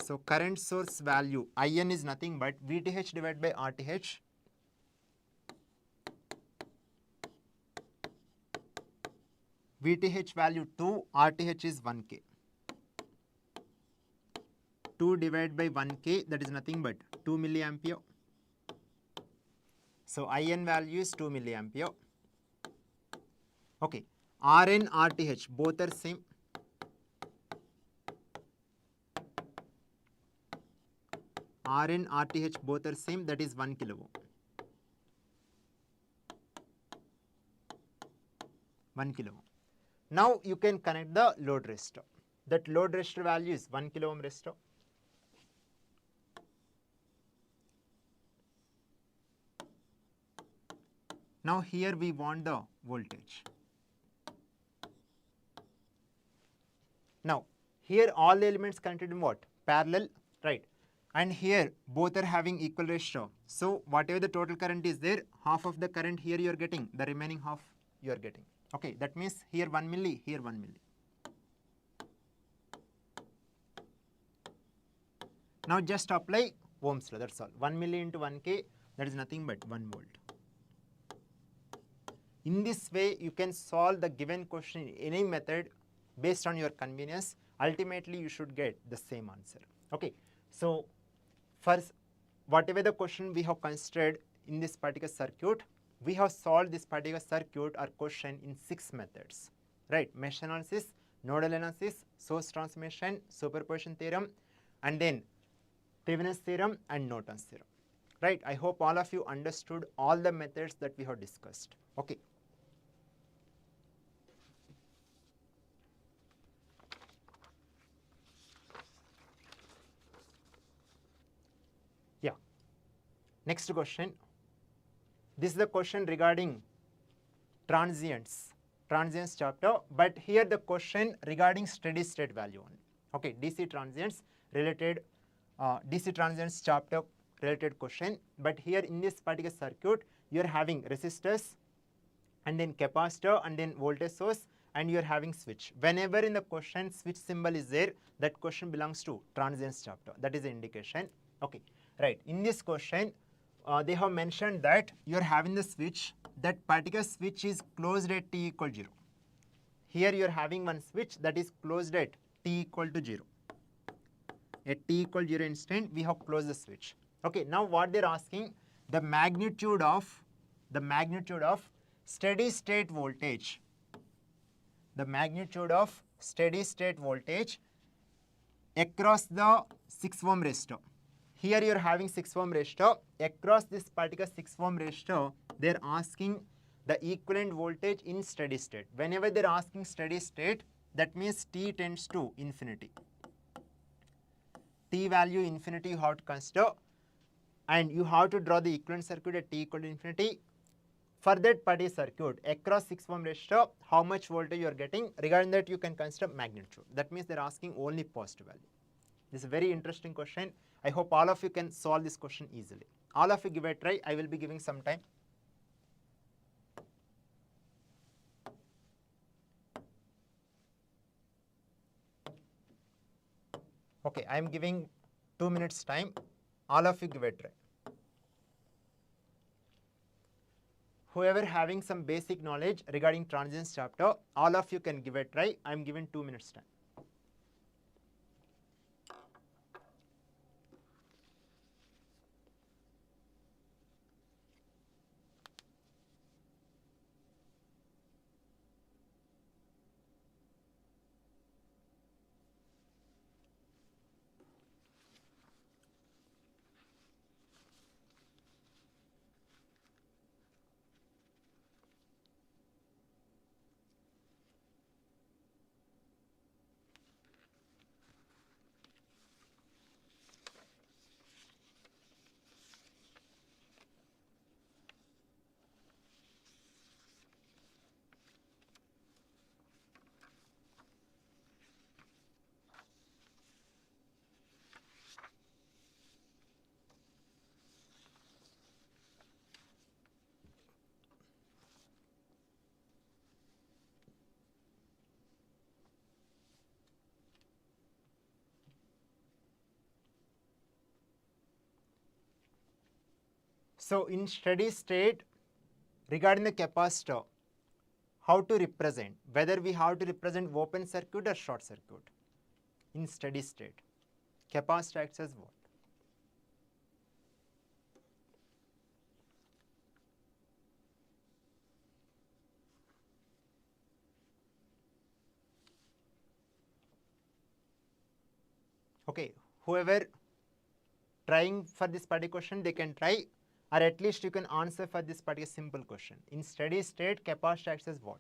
So current source value IN is nothing but VTH divided by RTH. VTH value 2, RTH is 1K. 2 divided by 1K, that is nothing but 2 milliampere. So IN value is 2 milliampere. Okay, RN, RTH both are same. RN, RTH both are same, that is 1 kilo ohm. 1 kilo ohm. Now you can connect the load resistor. That load resistor value is 1 kilo ohm resistor. Now here we want the voltage. Now here all the elements connected in what? Parallel, right? And here both are having equal resistor. So whatever the total current is there, half of the current here you are getting, the remaining half you are getting. Okay, that means here 1 milli, here 1 milli. Now just apply Ohm's law, that's all. 1 milli into 1K, that is nothing but 1 volt. In this way, you can solve the given question in any method based on your convenience. Ultimately, you should get the same answer. Okay, so first, whatever the question we have considered in this particular circuit, we have solved this particular circuit or question in 6 methods, right? Mesh analysis, nodal analysis, source transformation, superposition theorem, and then Thevenin's theorem and Norton's theorem, right? I hope all of you understood all the methods that we have discussed. Okay. Yeah. Next question. This is the question regarding transients chapter, but here the question regarding steady state value only. Okay, DC transients related, DC transients chapter related question, but here in this particular circuit, you are having resistors and then capacitor and then voltage source, and you are having switch. Whenever in the question switch symbol is there, that question belongs to transients chapter. That is the indication. Okay, right. In this question, they have mentioned that you are having the switch, that particular switch is closed at t equal 0. Here you are having one switch that is closed at t equal to 0. At t equal 0 instant, we have closed the switch. Okay, now what they are asking, the magnitude of steady state voltage. The magnitude of steady state voltage across the 6 ohm resistor. Here you are having 6 ohm resistor. Across this particular 6 ohm resistor, they are asking the equivalent voltage in steady state. Whenever they are asking steady state, that means t tends to infinity. T value infinity you have to consider, and you have to draw the equivalent circuit at t equal to infinity. For that particular circuit, across 6 ohm resistor, how much voltage you are getting? Regarding that, you can consider magnitude. That means they are asking only positive value. This is a very interesting question. I hope all of you can solve this question easily. All of you give it a try. I will be giving some time. Okay, I am giving 2 minutes time. All of you give it a try. Whoever having some basic knowledge regarding transients chapter, all of you can give it a try. I am giving 2 minutes time. So in steady state, regarding the capacitor, how to represent, whether we have to represent open circuit or short circuit. In steady state, capacitor acts as what? Okay, whoever trying for this particular question, they can try, or at least you can answer for this particular simple question. In steady state, capacitor acts as what?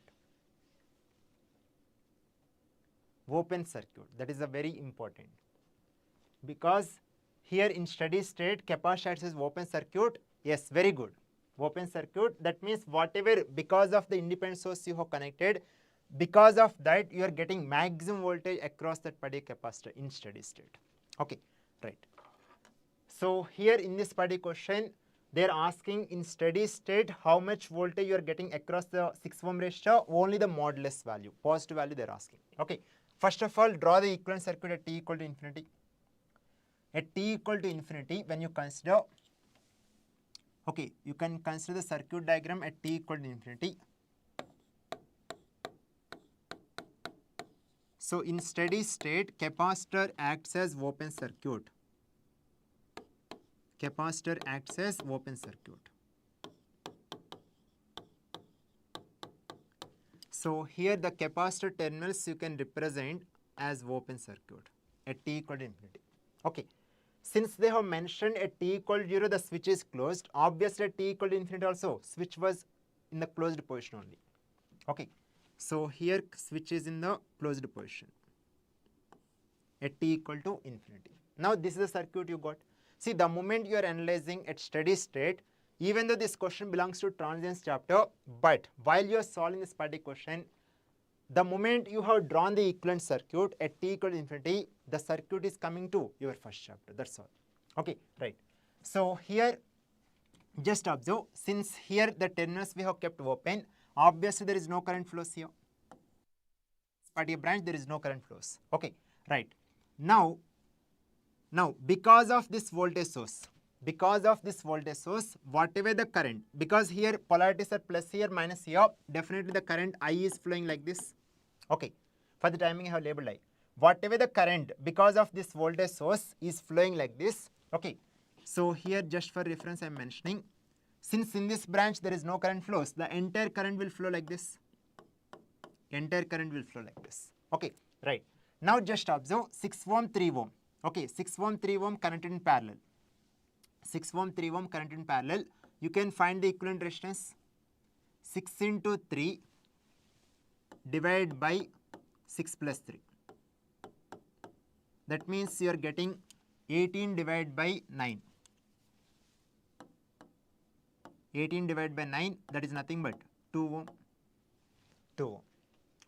Open circuit. That is a very important, because here in steady state, capacitor acts as open circuit. Yes, very good. Open circuit, that means whatever, because of the independent source you have connected, because of that you are getting maximum voltage across that particular capacitor in steady state. Okay, right. So here in this particular question, they are asking in steady state how much voltage you are getting across the 6 ohm resistor, only the modulus value, positive value they are asking. Okay, first of all, draw the equivalent circuit at t equal to infinity. At t equal to infinity, when you consider, okay, you can consider the circuit diagram at t equal to infinity. So in steady state, capacitor acts as open circuit. Capacitor acts as open circuit. So here the capacitor terminals you can represent as open circuit at t equal to infinity. Okay, since they have mentioned at t equal to 0 the switch is closed, obviously at t equal to infinity also switch was in the closed position only. Okay, so here switch is in the closed position at t equal to infinity. Now this is the circuit you got. See, the moment you are analyzing at steady state, even though this question belongs to transients chapter, but while you are solving this particular question, the moment you have drawn the equivalent circuit at t equal to infinity, the circuit is coming to your first chapter. That's all. Okay, right. So here, just observe, since here the terminals we have kept open, obviously there is no current flows here. This particular branch, there is no current flows. Okay, right. Now, because of this voltage source, whatever the current, because here polarities are plus here, minus here, definitely the current I is flowing like this. Okay, for the timing I have labeled I. Whatever the current, because of this voltage source is flowing like this. Okay, so here just for reference I am mentioning, since in this branch there is no current flows, the entire current will flow like this. Entire current will flow like this. Okay, right. Now just observe 6 ohm, 3 ohm. Okay, 6 ohm, 3 ohm connected in parallel. 6 ohm, 3 ohm connected in parallel. You can find the equivalent resistance. 6 into 3 divided by 6 plus 3. That means you are getting 18 divided by 9. 18 divided by 9, that is nothing but 2 ohm. 2 ohm.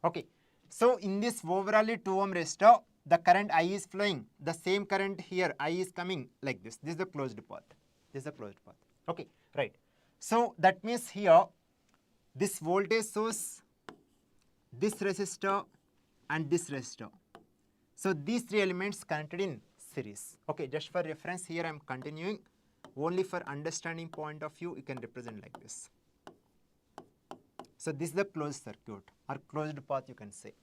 Okay, so in this overall 2 ohm resistor, the current I is flowing. The same current here I is coming like this. This is the closed path. This is the closed path. Okay, right. So that means here this voltage source, this resistor and this resistor. So these three elements connected in series. Okay, just for reference here I am continuing. Only for understanding point of view you can represent like this. So this is the closed circuit or closed path you can say.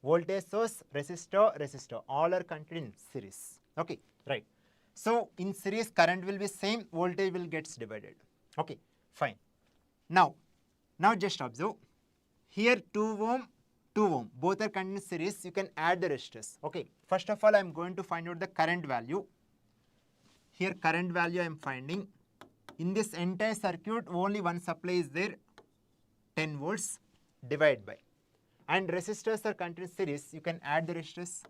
Voltage source, resistor, all are connected in series. Okay, right. So in series current will be same, voltage will get divided. Okay, fine. Now just observe. Here 2 ohm, 2 ohm, both are connected in series. You can add the resistors. Okay, first of all I am going to find out the current value. Here current value I am finding. In this entire circuit only one supply is there, 10 volts, divide by. And resistors are connected in series, you can add the resistors,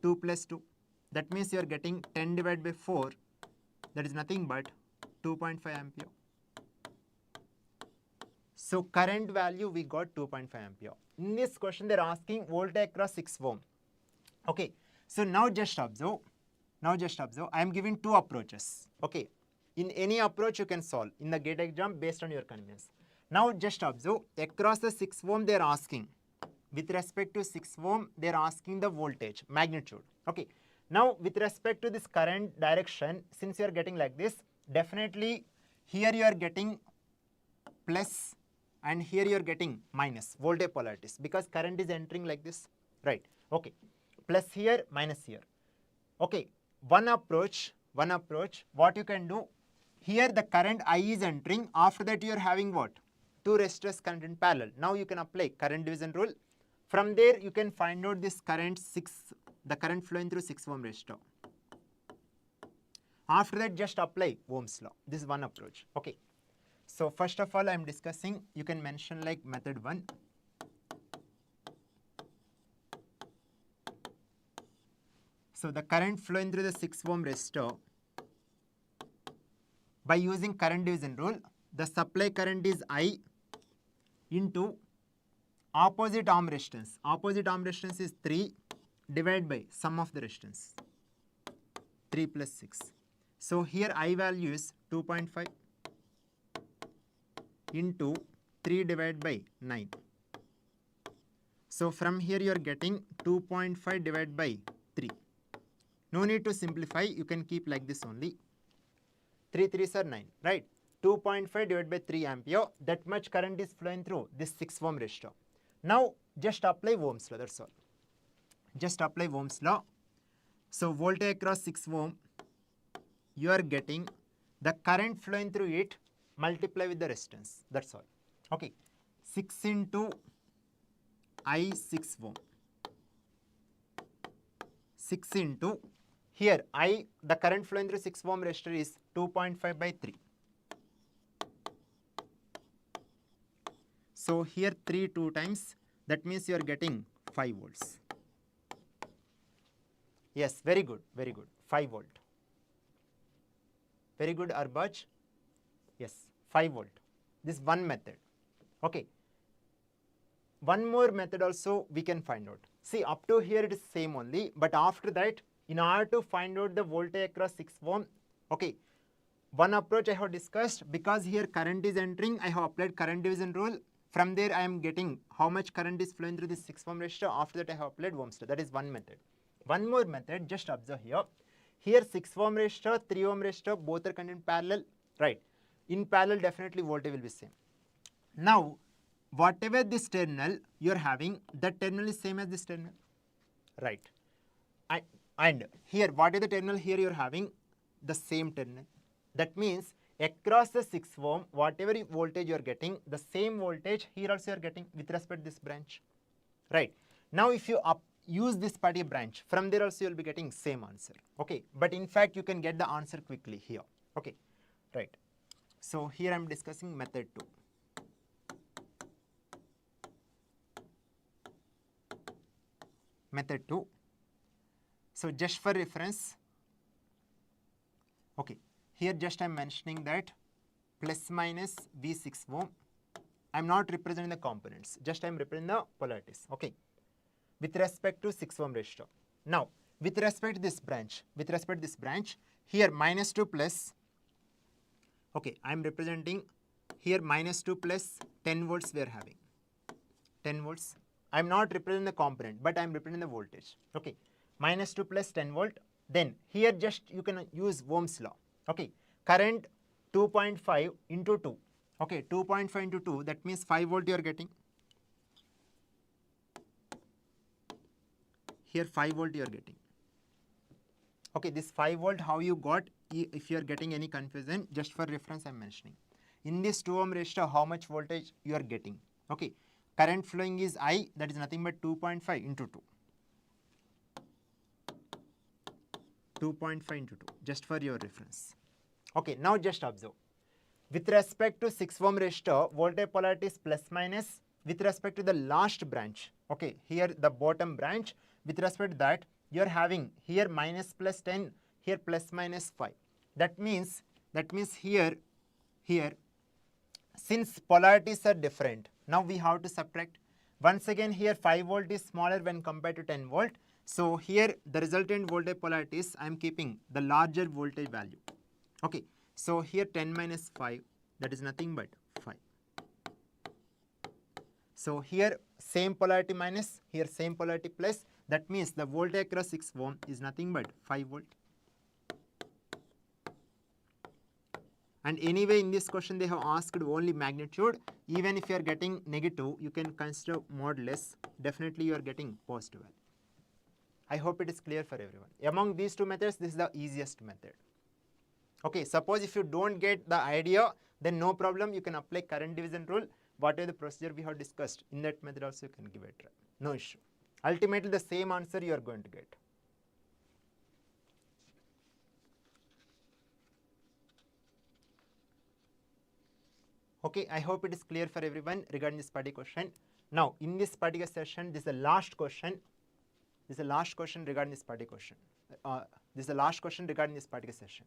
2 plus 2. That means you are getting 10 divided by 4, that is nothing but 2.5 ampere. So current value we got 2.5 ampere. In this question they are asking voltage across 6 ohm. Okay, so now just observe, I am giving two approaches. Okay, in any approach you can solve in the gate exam based on your convenience. Now just observe, across the 6 ohm they are asking, with respect to 6 ohm they are asking the voltage, magnitude. Okay, now with respect to this current direction, since you are getting like this, definitely here you are getting plus and here you are getting minus voltage polarities because current is entering like this, right? Okay, plus here, minus here. Okay, one approach, what you can do, here the current I is entering, after that you are having what? Two resistors current in parallel. Now you can apply current division rule. From there you can find out this current the current flowing through 6 ohm resistor. After that just apply Ohm's law. This is one approach. Okay. So first of all I am discussing, you can mention like method 1. So the current flowing through the 6 ohm resistor, by using current division rule, the supply current is I into opposite arm resistance. Opposite arm resistance is 3 divided by sum of the resistance, 3 plus 6. So here I value is 2.5 into 3 divided by 9. So from here you are getting 2.5 divided by 3. No need to simplify, you can keep like this only. 3 3s are 9, right? 2.5 divided by 3 ampere, that much current is flowing through this 6 ohm resistor. Now just apply Ohm's law, that's all. Just apply Ohm's law. So voltage across 6 ohm, you are getting the current flowing through it, multiply with the resistance, that's all. Okay, 6 into I 6 ohm, 6 into, here I, the current flowing through 6 ohm resistor is 2.5 by 3. So here 3 2 times, that means you are getting 5 volts. Yes, very good, 5 volt. Very good, Arbaj. Yes, 5 volt. This one method. Okay. One more method also we can find out. See, up to here it is same only, but after that, in order to find out the voltage across 6 ohm, okay, one approach I have discussed, because here current is entering, I have applied current division rule. From there I am getting how much current is flowing through this 6 ohm resistor. After that I have applied Ohm's law. That is one method. One more method, just observe here. Here 6 ohm resistor, 3 ohm resistor, both are connected in parallel, right? In parallel definitely voltage will be same. Now whatever this terminal you are having, that terminal is same as this terminal, right? And here what is the terminal here you are having? The same terminal. That means across the 6 ohm, whatever voltage you are getting, the same voltage here also you are getting with respect to this branch, right? Now if you use this particular branch, from there also you will be getting same answer, okay? But in fact you can get the answer quickly here, okay, right? So here I am discussing method 2. Method 2. So just for reference, okay, here just I am mentioning that plus minus V6 ohm. I am not representing the components, just I am representing the polarities, okay, with respect to 6 ohm resistor. Now with respect to this branch, here minus 2 plus, okay, I am representing here minus 2 plus 10 volts we are having, 10 volts. I am not representing the component, but I am representing the voltage, okay, minus 2 plus 10 volt. Then here just you can use Ohm's law, okay, current 2.5 into 2, okay, 2.5 into 2, that means 5 volt you are getting. Here 5 volt you are getting. Okay, this 5 volt how you got? If you are getting any confusion, just for reference I am mentioning. In this 2 ohm resistor, how much voltage you are getting? Okay, current flowing is I, that is nothing but 2.5 into 2. 2.5 into 2, just for your reference. Okay, now just observe. With respect to 6 ohm resistor, voltage polarity is plus minus. With respect to the last branch, okay, here the bottom branch, with respect to that, you are having here minus plus 10, here plus minus 5. That means here, since polarities are different, now we have to subtract. Once again, here 5 volt is smaller when compared to 10 volt. So here the resultant voltage polarities, I am keeping the larger voltage value. Okay, so here 10 minus 5, that is nothing but 5. So here same polarity minus, here same polarity plus, that means the voltage across 6 ohm is nothing but 5 volt. And anyway, in this question, they have asked only magnitude. Even if you are getting negative, you can consider modulus. Definitely, you are getting positive value. I hope it is clear for everyone. Among these two methods, this is the easiest method. Okay, suppose if you don't get the idea, then no problem. You can apply current division rule. Whatever the procedure we have discussed, in that method also you can give it a try. No issue. Ultimately, the same answer you are going to get. Okay, I hope it is clear for everyone regarding this particular question. Now, in this particular session, this is the last question. This is the last question regarding this particular question. This is the last question regarding this particular session.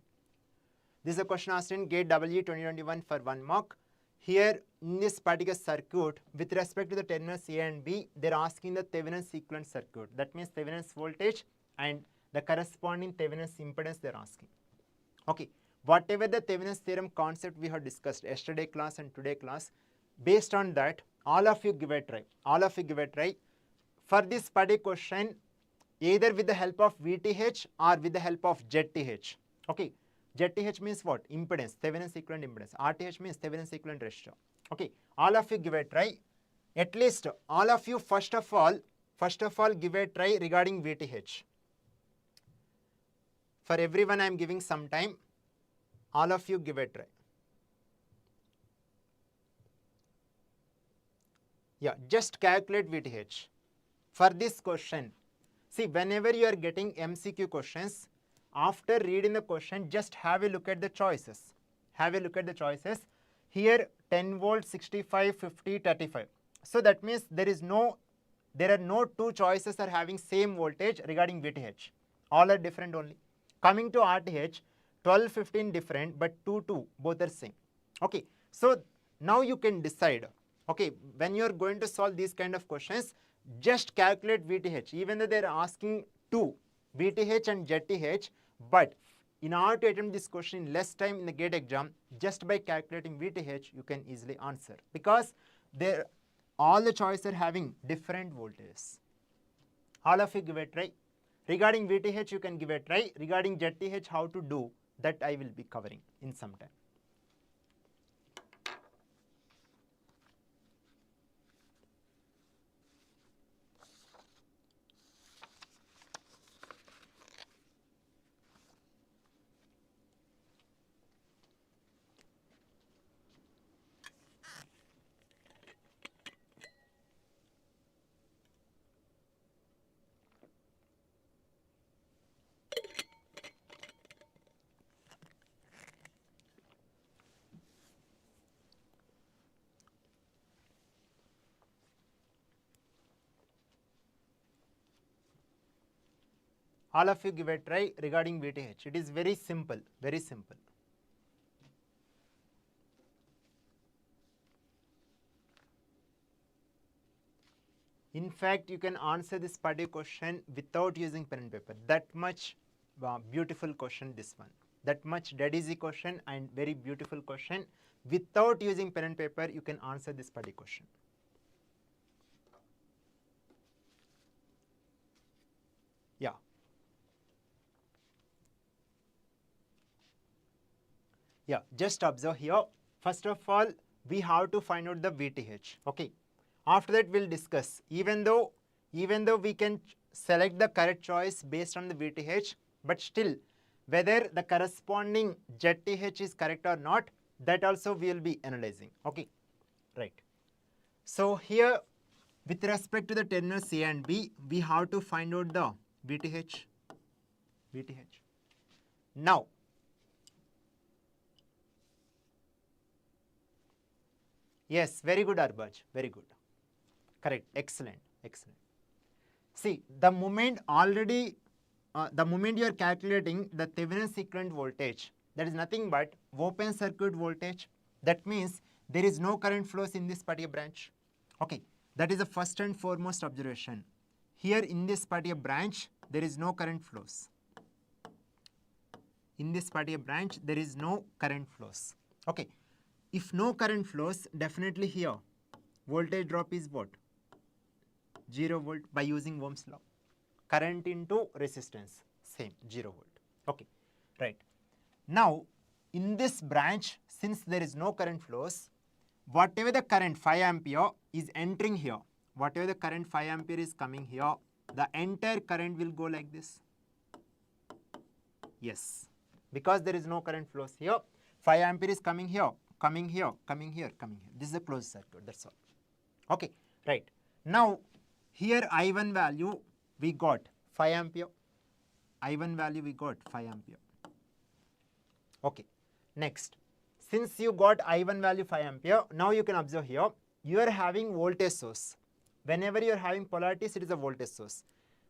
This is a question asked in GATE WE 2021 for 1 mark. Here, in this particular circuit, with respect to the terminals A and B, they are asking the Thevenin's equivalent circuit. That means Thevenin's voltage and the corresponding Thevenin's impedance they are asking. Okay, whatever the Thevenin's theorem concept we have discussed yesterday class and today class, based on that, all of you give a try. All of you give a try. For this particular question, either with the help of VTH or with the help of ZTH. Okay, ZTH means what? Impedance, Thevenin's equivalent impedance. RTH means Thevenin's equivalent resistor. Okay, all of you give a try. At least all of you first of all give a try regarding VTH. For everyone I am giving some time. All of you give a try. Yeah, just calculate VTH. For this question, see, whenever you are getting MCQ questions, after reading the question, just have a look at the choices. Have a look at the choices. Here, 10 volt, 65, 50, 35. So that means there are no two choices are having same voltage regarding VTH. All are different only. Coming to RTH, 12, 15 different, but 2, 2, both are same. Okay, so now you can decide. Okay, when you are going to solve these kind of questions, just calculate VTH. Even though they are asking two, VTH and ZTH, but in order to attempt this question in less time in the GATE exam, just by calculating VTH, you can easily answer. Because all the choices are having different voltages. All of you give a try. Regarding VTH, you can give a try. Regarding ZTH, how to do, that I will be covering in some time. All of you give a try regarding VTH. It is very simple, very simple. In fact, you can answer this particular question without using pen and paper. That much beautiful question, this one. That much dead easy question and very beautiful question. Without using pen and paper, you can answer this particular question. Yeah. Yeah, just observe here. First of all, we have to find out the VTH. Okay. After that, we'll discuss. Even though we can select the correct choice based on the VTH, but still, whether the corresponding ZTH is correct or not, that also we will be analyzing. Okay. Right. So here, with respect to the terminals A and B, we have to find out the VTH. Now, yes, very good, Arbaj, very good. Correct, excellent, excellent. See, the moment you are calculating the Thevenin's equivalent voltage, that is nothing but open circuit voltage. That means there is no current flows in this particular branch. Okay, that is the first and foremost observation. Here in this particular branch, there is no current flows. In this particular branch, there is no current flows. Okay, if no current flows, definitely here, voltage drop is what? 0 volt by using Ohm's law. Current into resistance, same, 0 volt. Okay, right. Now, in this branch, since there is no current flows, whatever the current 5 ampere is entering here, whatever the current 5 ampere is coming here, the entire current will go like this. Yes, because there is no current flows here, 5 ampere is coming here, coming here, coming here, coming here. This is a closed circuit, that's all. Okay, right. Now, here I1 value we got 5 ampere. I1 value we got 5 ampere. Okay, next. Since you got I1 value 5 ampere, now you can observe here, you are having voltage source. Whenever you are having polarities, it is a voltage source.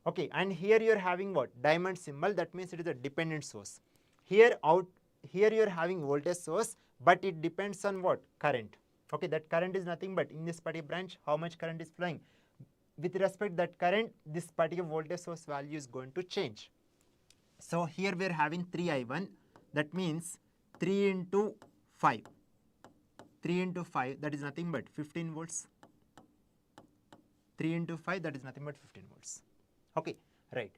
Okay, and here you are having what? Diamond symbol, that means it is a dependent source. Here you are having voltage source, but it depends on what? Current. Okay, that current is nothing but in this particular branch, how much current is flowing. With respect to that current, this particular voltage source value is going to change. So here we are having 3I1, that means 3 into 5. 3 into 5, that is nothing but 15 volts. 3 into 5, that is nothing but 15 volts. Okay, right.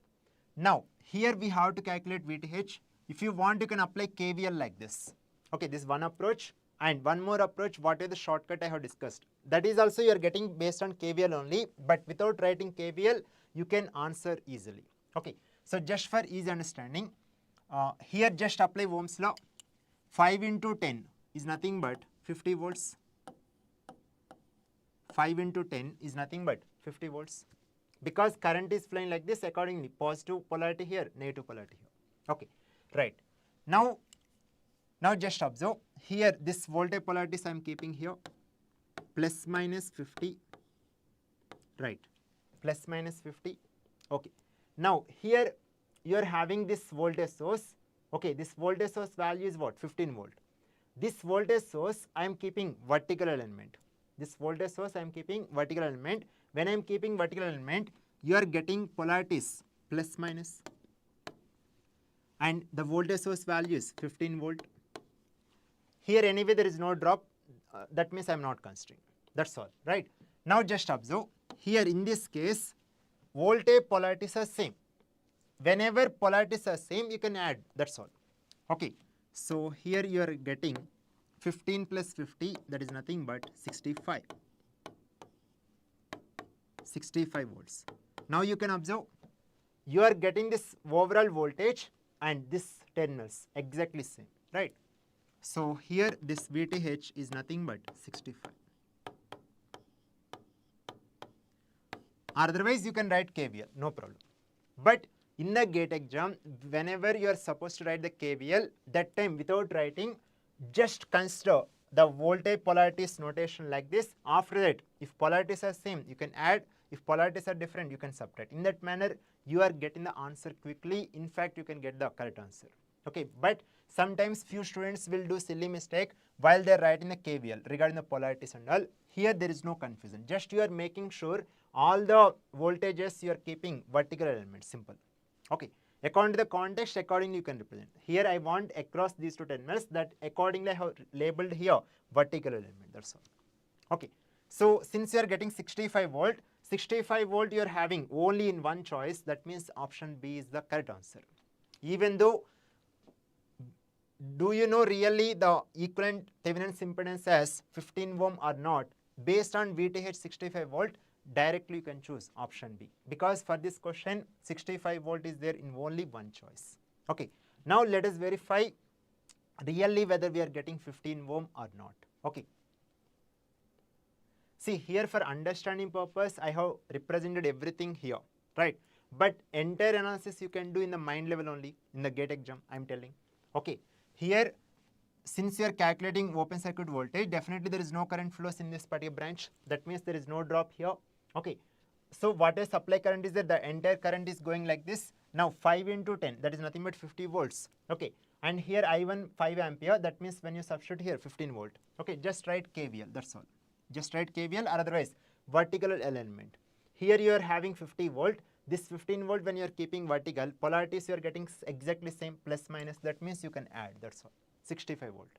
Now, here we have to calculate VTH. If you want, you can apply KVL like this. Okay, this one approach, and one more approach, what is the shortcut I have discussed. That is also you are getting based on KVL only, but without writing KVL, you can answer easily. Okay, so just for easy understanding, here just apply Ohm's law. 5 into 10 is nothing but 50 volts. 5 into 10 is nothing but 50 volts. Because current is flowing like this, accordingly, positive polarity here, negative polarity here. Okay, right. Now just observe, here this voltage polarities I am keeping here, plus minus 50, right, plus minus 50. Okay, now here you are having this voltage source. Okay, this voltage source value is what? 15 volt. This voltage source I am keeping vertical element. This voltage source I am keeping vertical element. When I am keeping vertical element, you are getting polarities plus minus, and the voltage source value is 15 volt. Here anyway there is no drop, that means I am not considering. That's all, right? Now just observe, here in this case, voltage polarities are same. Whenever polarities are same, you can add, that's all. Okay, so here you are getting 15 plus 50, that is nothing but 65. 65 volts. Now you can observe, you are getting this overall voltage and this terminals exactly same, right? So here this VTH is nothing but 65. Otherwise you can write KVL, no problem. But in the GATE exam, whenever you are supposed to write the KVL, that time without writing, just consider the voltage polarities notation like this. After that, if polarities are same, you can add. If polarities are different, you can subtract. In that manner, you are getting the answer quickly. In fact, you can get the correct answer. Okay, but sometimes few students will do silly mistake while they are writing the KVL regarding the polarities and all. Here there is no confusion. Just you are making sure all the voltages you are keeping vertical elements, simple. Okay, according to the context, accordingly you can represent. Here I want across these two terminals, that accordingly I have labeled here vertical element, that's all. Okay, so since you are getting 65 volt you are having only in one choice, that means option B is the correct answer. Even though, do you know really the equivalent Thevenin impedance as 15 ohm or not? Based on VTH 65 volt, directly you can choose option B, because for this question 65 volt is there in only one choice. Okay, now let us verify really whether we are getting 15 ohm or not. Okay, see here for understanding purpose I have represented everything here, right? But entire analysis you can do in the mind level only, in the GATE exam I am telling. Okay, here since you are calculating open circuit voltage, definitely there is no current flows in this particular branch, that means there is no drop here. Okay, so what is supply current is that the entire current is going like this. Now 5 into 10, that is nothing but 50 volts. Okay, and here I1 5 ampere, that means when you substitute here 15 volt. Okay, just write KVL, that's all. Just write KVL, or otherwise vertical element. Here you are having 50 volt. This 15 volt when you are keeping vertical, polarities you are getting exactly same, plus minus, that means you can add, that's all. 65 volt.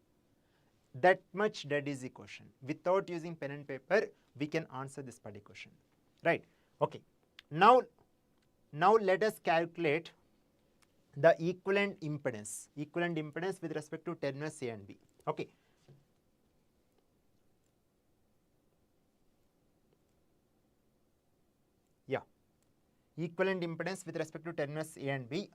That much dead easy question. Without using pen and paper, we can answer this particular question, right? Okay, now let us calculate the equivalent impedance with respect to terminals A and B. Okay. Yeah, equivalent impedance with respect to terminals A and B.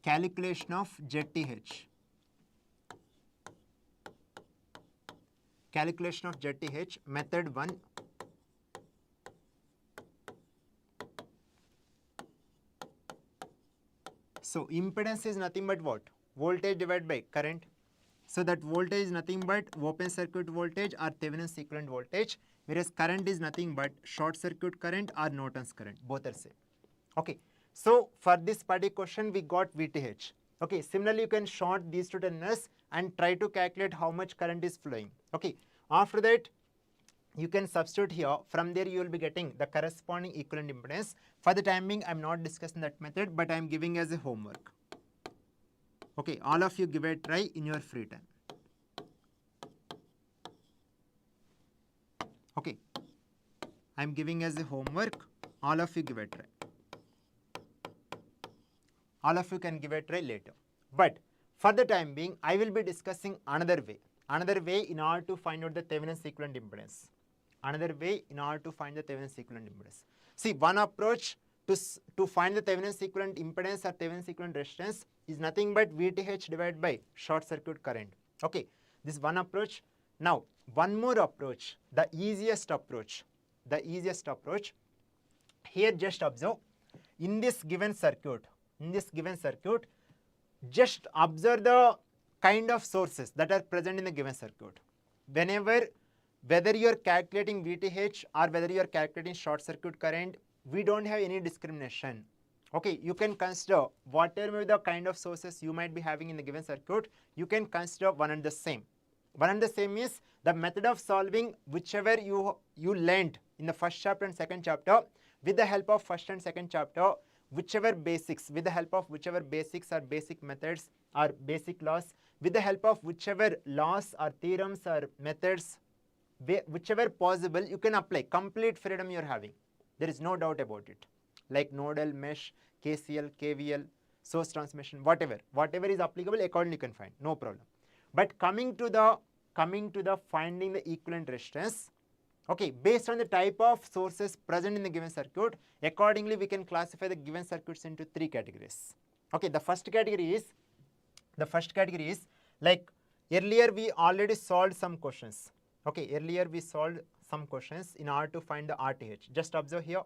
Calculation of ZTH. Calculation of ZTH, method 1. So impedance is nothing but what? Voltage divided by current. So that voltage is nothing but open circuit voltage or Thevenin's equivalent voltage, whereas current is nothing but short circuit current or Norton's current. Both are same. Okay. So for this particular question, we got VTH. Okay. Similarly, you can short these two terminals and try to calculate how much current is flowing. Okay. After that, you can substitute here. From there, you will be getting the corresponding equivalent impedance. For the time being, I am not discussing that method, but I am giving as a homework. Okay. All of you give a try in your free time. Okay. I am giving as a homework. All of you give a try. All of you can give a try later. But for the time being, I will be discussing another way. Another way in order to find out the Thevenin's equivalent impedance. Another way in order to find the Thevenin's equivalent impedance. See, one approach to find the Thevenin's equivalent impedance or Thevenin's equivalent resistance is nothing but VTH divided by short circuit current. Okay, this one approach. Now, one more approach, the easiest approach. Here just observe, in this given circuit, just observe the kind of sources that are present in the given circuit. Whether you are calculating VTH or whether you are calculating short circuit current, we don't have any discrimination. Okay, you can consider whatever the kind of sources you might be having in the given circuit, you can consider one and the same. One and the same is the method of solving whichever you learned in the first chapter and second chapter. With the help of first and second chapter, with the help of whichever basics or basic methods or basic laws, with the help of whichever laws or theorems or methods, whichever possible, you can apply. Complete freedom you are having. There is no doubt about it. Like nodal, mesh, KCL, KVL, source transmission, whatever is applicable, accordingly you can find. No problem. But coming to the finding the equivalent resistance, okay, based on the type of sources present in the given circuit, accordingly we can classify the given circuits into three categories. Okay, the first category is like earlier we already solved some questions. Okay, earlier we solved some questions in order to find the RTH. Just observe here.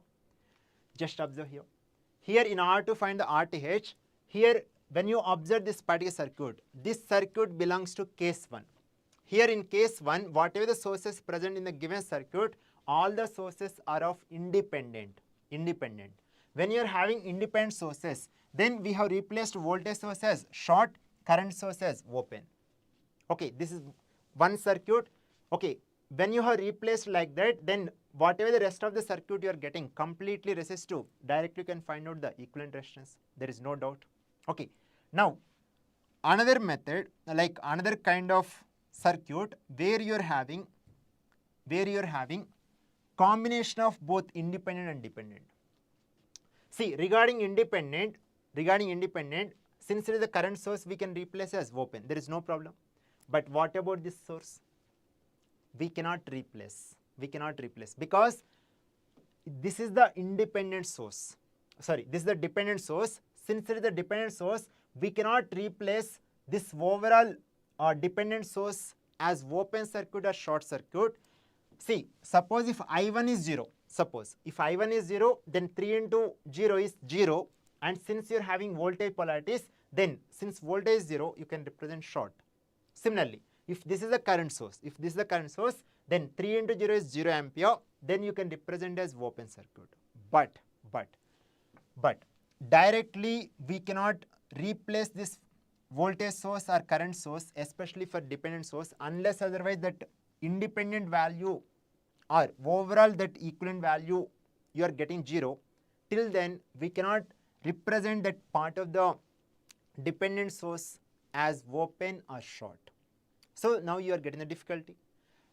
Here in order to find the RTH, here when you observe this particular circuit, this circuit belongs to case 1. Here in case 1, whatever the sources present in the given circuit, all the sources are of independent. When you are having independent sources, then we have replaced voltage source as short, current source as open. Okay, this is one circuit. Okay, when you have replaced like that, then whatever the rest of the circuit you are getting completely resistive, directly you can find out the equivalent resistance. There is no doubt. Okay, now another method, like another kind of circuit where you are having combination of both independent and dependent. See, regarding independent, since it is the current source, we can replace as open. There is no problem. But what about this source? We cannot replace because this is the independent source. Sorry, this is the dependent source. Since it is the dependent source, we cannot replace this overall dependent source as open circuit or short circuit. See, suppose if I1 is 0, then 3 into 0 is 0, and since you are having voltage polarities, then since voltage is 0, you can represent short. Similarly, if this is the current source, then 3 into 0 is 0 ampere, then you can represent as open circuit. But directly we cannot replace this voltage source or current source, especially for dependent source, unless otherwise that independent value or overall that equivalent value you are getting 0. Till then we cannot represent that part of the dependent source as open or short. So now you are getting the difficulty.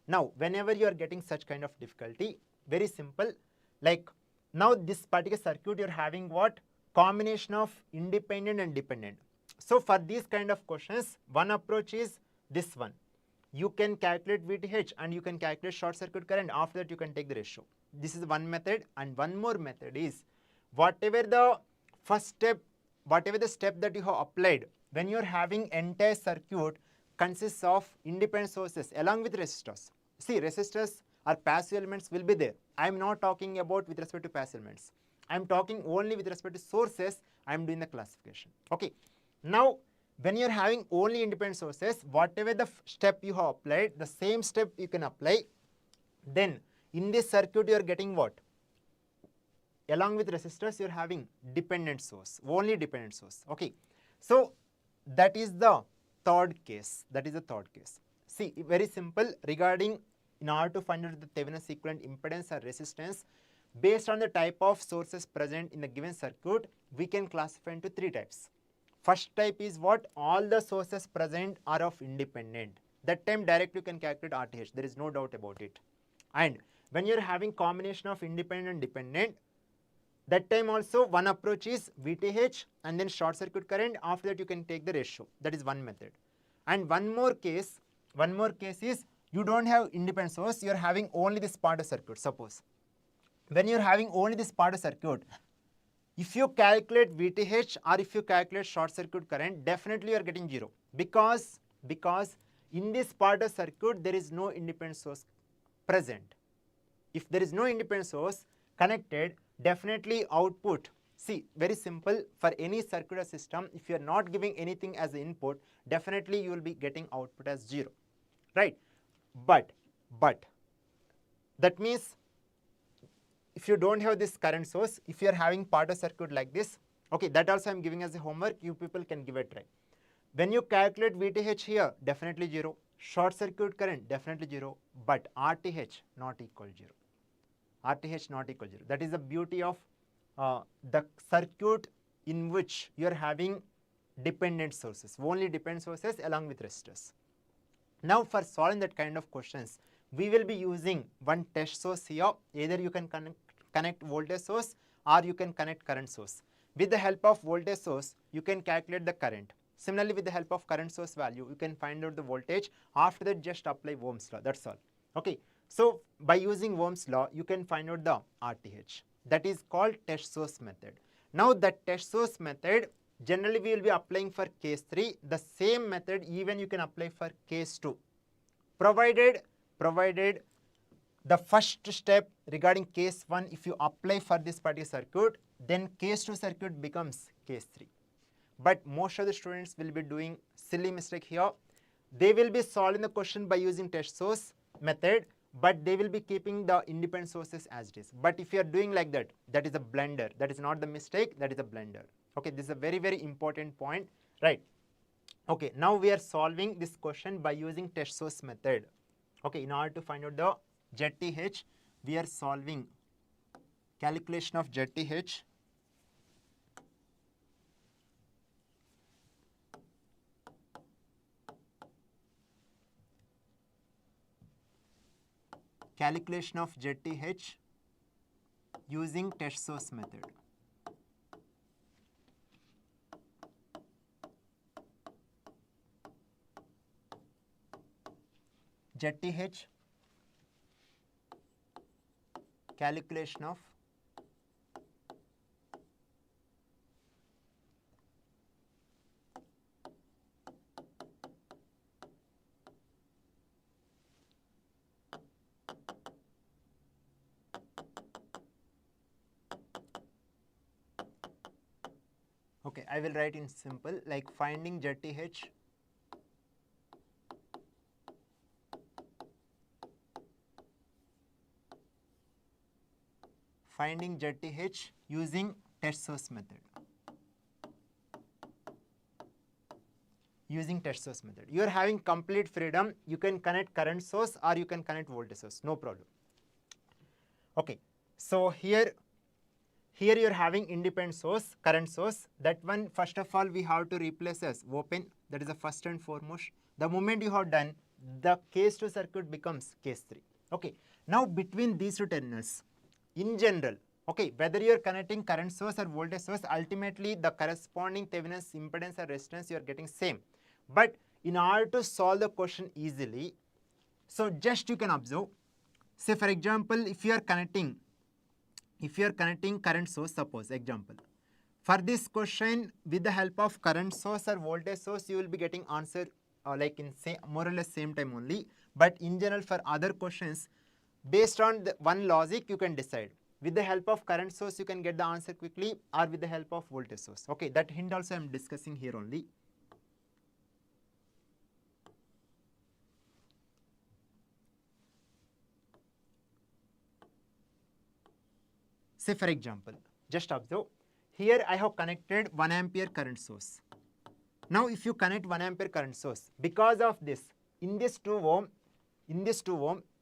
Now whenever you are getting such kind of difficulty, very simple, like now this particular circuit you are having what? Combination of independent and dependent. So for these kind of questions, one approach is this one. You can calculate VTH and you can calculate short circuit current. After that you can take the ratio. This is one method, and one more method is whatever the first step, whatever the step that you have applied, when you are having entire circuit consists of independent sources along with resistors. See, resistors or passive elements will be there. I am not talking about with respect to passive elements. I am talking only with respect to sources. I am doing the classification. Okay. Now, when you are having only independent sources, whatever the step you have applied, the same step you can apply. Then in this circuit you are getting what? Along with resistors you are having dependent source, only dependent source. Okay. So that is the third case. That is the third case. See, very simple regarding in order to find out the Thevenin equivalent impedance or resistance based on the type of sources present in the given circuit, we can classify into three types. First type is what? All the sources present are of independent. That time directly you can calculate RTH. There is no doubt about it. And when you are having combination of independent and dependent, that time also one approach is VTH and then short circuit current. After that you can take the ratio. That is one method. And one more case is you don't have independent source. You are having only this part of circuit. Suppose when you are having only this part of circuit, if you calculate VTH or if you calculate short circuit current, definitely you are getting 0 because in this part of circuit there is no independent source present. If there is no independent source connected, definitely output. See, very simple, for any circuit or system, if you are not giving anything as the input, definitely you will be getting output as 0, right? But that means if you don't have this current source, if you are having part of circuit like this, okay, that also I am giving as a homework, you people can give it a try. When you calculate VTH here, definitely 0. Short circuit current, definitely 0. But RTH not equal 0. RTH not equal 0. That is the beauty of the circuit in which you are having dependent sources, only dependent sources along with resistors. Now for solving that kind of questions, we will be using one test source here. Either you can connect voltage source or you can connect current source. With the help of voltage source, you can calculate the current. Similarly, with the help of current source value, you can find out the voltage. After that, just apply Ohm's law. That's all. Okay. So by using Ohm's law, you can find out the RTH. That is called test source method. Now that test source method, generally we will be applying for case 3. The same method even you can apply for case 2. Provided the first step regarding case 1, if you apply for this particular circuit, then case 2 circuit becomes case 3. But most of the students will be doing silly mistake here. They will be solving the question by using test source method, but they will be keeping the independent sources as it is. But if you are doing like that, that is a blunder. That is not the mistake, that is a blunder. Okay, this is a very, very important point, right? Okay, now we are solving this question by using test source method. Okay, in order to find out the ZTH, we are solving calculation of ZTH. Calculation of ZTH using test source method. ZTH calculation of okay, I will write in simple like finding ZTH using test source method. Using test source method. You are having complete freedom. You can connect current source or you can connect voltage source. No problem. Okay. So here here you're having independent source, current source. That one, first of all, we have to replace as open. That is the first and foremost. The moment you have done, the case 2 circuit becomes case 3. Okay. Now between these two terminals, in general, okay, whether you're connecting current source or voltage source, ultimately the corresponding Thevenin's impedance or resistance you are getting same. But in order to solve the question easily, so just you can observe, say for example, if you are connecting current source, suppose example, for this question with the help of current source or voltage source, you will be getting answer like in more or less same time only. But in general, for other questions, based on the one logic, you can decide. With the help of current source, you can get the answer quickly, or with the help of voltage source. Okay, that hint also I am discussing here only. Say for example, just observe, here I have connected 1 ampere current source. Now if you connect 1 ampere current source, because of this, in this 2 ohm,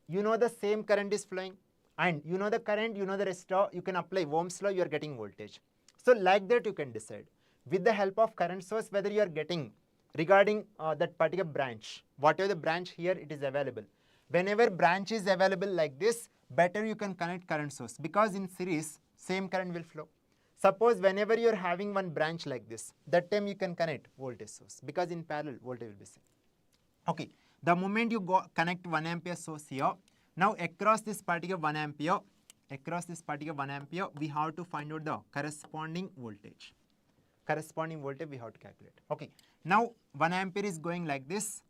you know the same current is flowing, and you know the current, you know the resistor, you can apply Ohm's law, you are getting voltage. So like that you can decide. With the help of current source, whether you are getting regarding that particular branch, whatever the branch here it is available. Whenever branch is available like this, better you can connect current source, because in series, same current will flow. Suppose whenever you are having one branch like this, that time you can connect voltage source, because in parallel voltage will be same. Okay, the moment you connect 1 ampere source here, now across this particular 1 ampere, we have to find out the corresponding voltage. We have to calculate. Okay, now 1 ampere is going like this.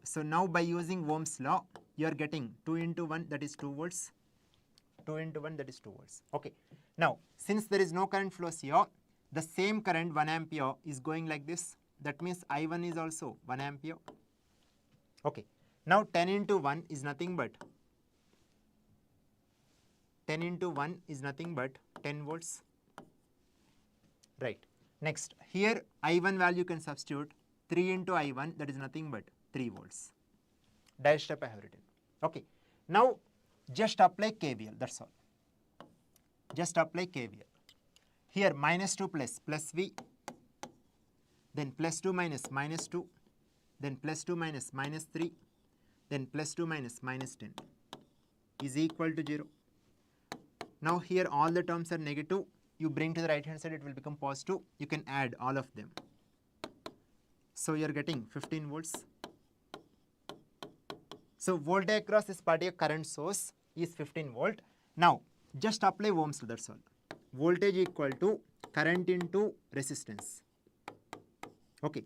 So now by using Ohm's law, you are getting 2 into 1, that is 2 volts. 2 into 1, that is 2 volts. Okay. Now, since there is no current flows here, the same current 1 ampere is going like this. That means I1 is also 1 ampere. Okay. Now 10 into 1 is nothing but 10 volts. Right. Next, here I1 value can substitute 3 into I1, that is nothing but 3 volts. Dash step I have written. Okay. Now just apply KVL, that's all. Just apply KVL. Here minus 2 plus V, then plus 2 minus minus 2, then plus 2 minus minus 3, then plus 2 minus minus 10 is equal to 0. Now here all the terms are negative. You bring to the right hand side, it will become positive. You can add all of them. So you are getting 15 volts. So voltage across this particular current source is 15 volt. Now just apply Ohm's law, that's all. Voltage equal to current into resistance. Okay,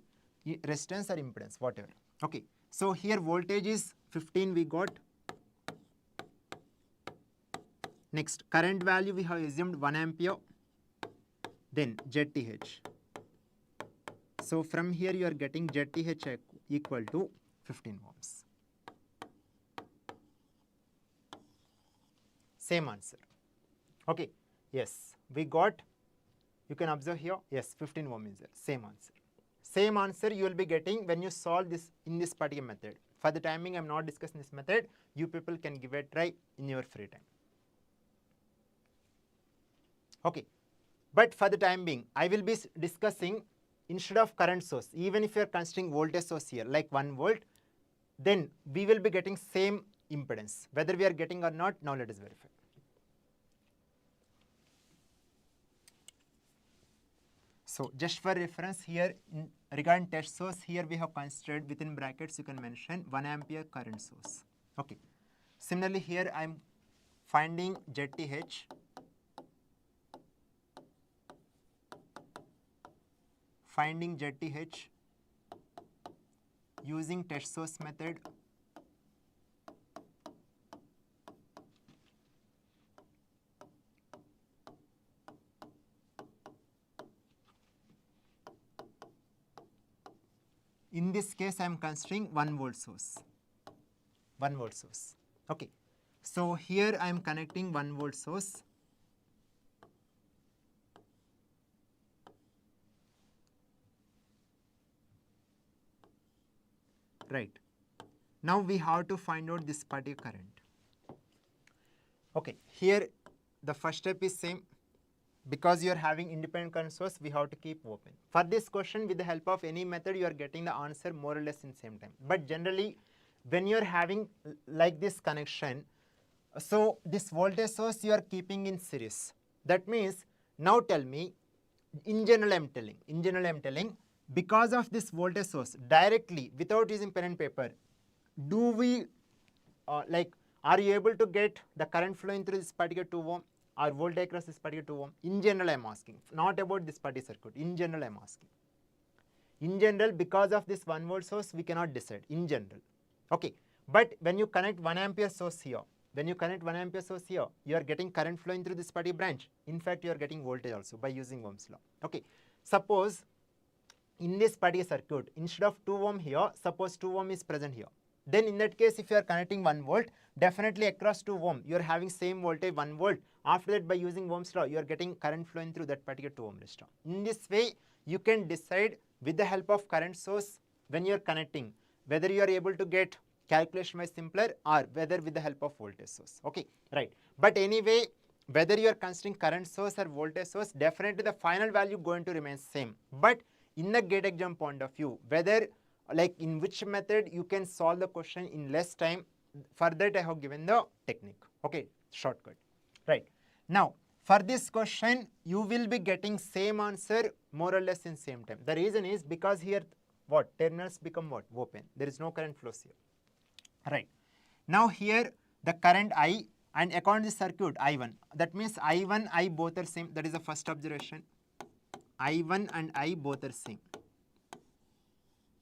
resistance or impedance, whatever. Okay, so here voltage is 15 we got. Next, current value we have assumed 1 ampere. Then ZTH. So from here you are getting ZTH equal to 15 ohms. Same answer. Okay, yes, we got, you can observe here, yes, 15 ohm is there, same answer. Same answer you will be getting when you solve this in this particular method. For the timing, I am not discussing this method. You people can give a try in your free time. Okay, but for the time being, I will be discussing instead of current source, even if you are considering voltage source here, like 1 volt, then we will be getting same impedance. Whether we are getting or not, now let us verify. So just for reference here, regarding test source, here we have considered within brackets, you can mention 1 ampere current source. Okay. Similarly, here I am finding ZTH. Finding ZTH using test source method. In this case, I am considering 1 volt source. 1 volt source. Okay. So here I am connecting 1 volt source. Right. Now we have to find out this particular current. Okay. Here the first step is same. Because you are having independent current source, we have to keep open. For this question, with the help of any method, you are getting the answer more or less in same time. But generally, when you are having like this connection, so this voltage source you are keeping in series. That means, now tell me, in general I am telling, because of this voltage source, directly, without using pen and paper, do we, are you able to get the current flowing through this particular 2 ohm? Or voltage across this particular 2 ohm? In general I am asking, not about this particular circuit. In general I am asking. In general, because of this 1 volt source, we cannot decide, in general. Okay. But when you connect 1 ampere source here, you are getting current flowing through this particular branch. In fact, you are getting voltage also by using Ohm's law. Okay. Suppose in this particular circuit, instead of 2 ohm here, suppose 2 ohm is present here. Then in that case, if you are connecting 1 volt, definitely across 2 ohm, you are having same voltage 1 volt. After that, by using Ohm's law, you are getting current flowing through that particular 2 ohm resistor. In this way, you can decide with the help of current source when you are connecting, whether you are able to get calculation wise simpler or whether with the help of voltage source. Okay, right. But anyway, whether you are considering current source or voltage source, definitely the final value going to remain same. But in the gate exam point of view, whether like in which method you can solve the question in less time, for that I have given the technique. Okay, shortcut. Right. Now, for this question, you will be getting same answer more or less in same time. The reason is because here what? Terminals become what? Open. There is no current flows here. Right. Now here the current I and according to the circuit I1. That means I1, I both are same. That is the first observation. I1 and I both are same.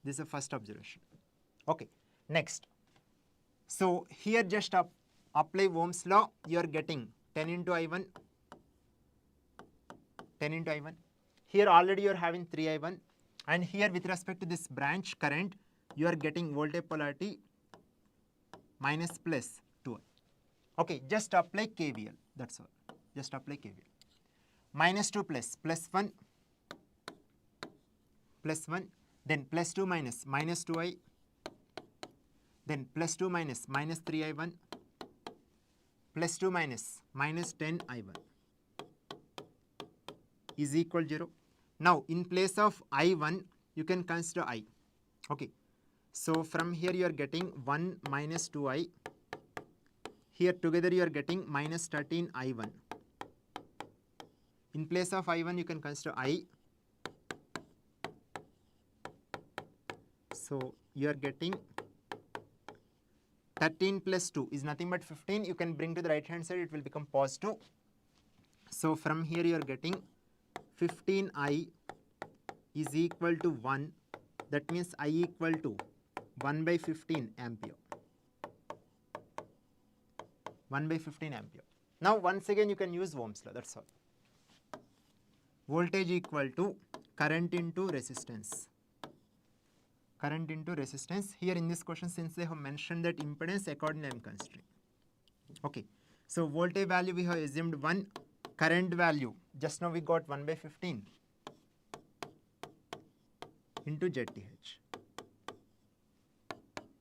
This is the first observation. Okay. Next. So here just apply Ohm's law. You are getting 10 into I1. 10 into I1. Here already you are having 3I1. And here with respect to this branch current, you are getting voltage polarity minus plus 2I. Okay, just apply KVL. That's all. Just apply KVL. Minus 2 plus 1 plus 1. Then plus 2 minus 2I. Then plus 2 minus 3I1. Plus 2 minus 10I1 is equal 0. Now, in place of I1, you can consider I. Okay. So, from here you are getting 1 minus 2I. Here together you are getting minus 13I1. In place of I1, you can consider I. So, you are getting 13 plus 2 is nothing but 15. You can bring to the right hand side, it will become positive. So, from here you are getting 15I is equal to 1. That means I equal to 1 by 15 ampere. 1 by 15 ampere. Now, once again you can use Ohm's law, that's all. Voltage equal to current into resistance. Current into resistance. Here in this question, since they have mentioned that impedance, accordingly I am considering. Okay. So, voltage value we have assumed 1. Current value, just now we got 1 by 15 into ZTH.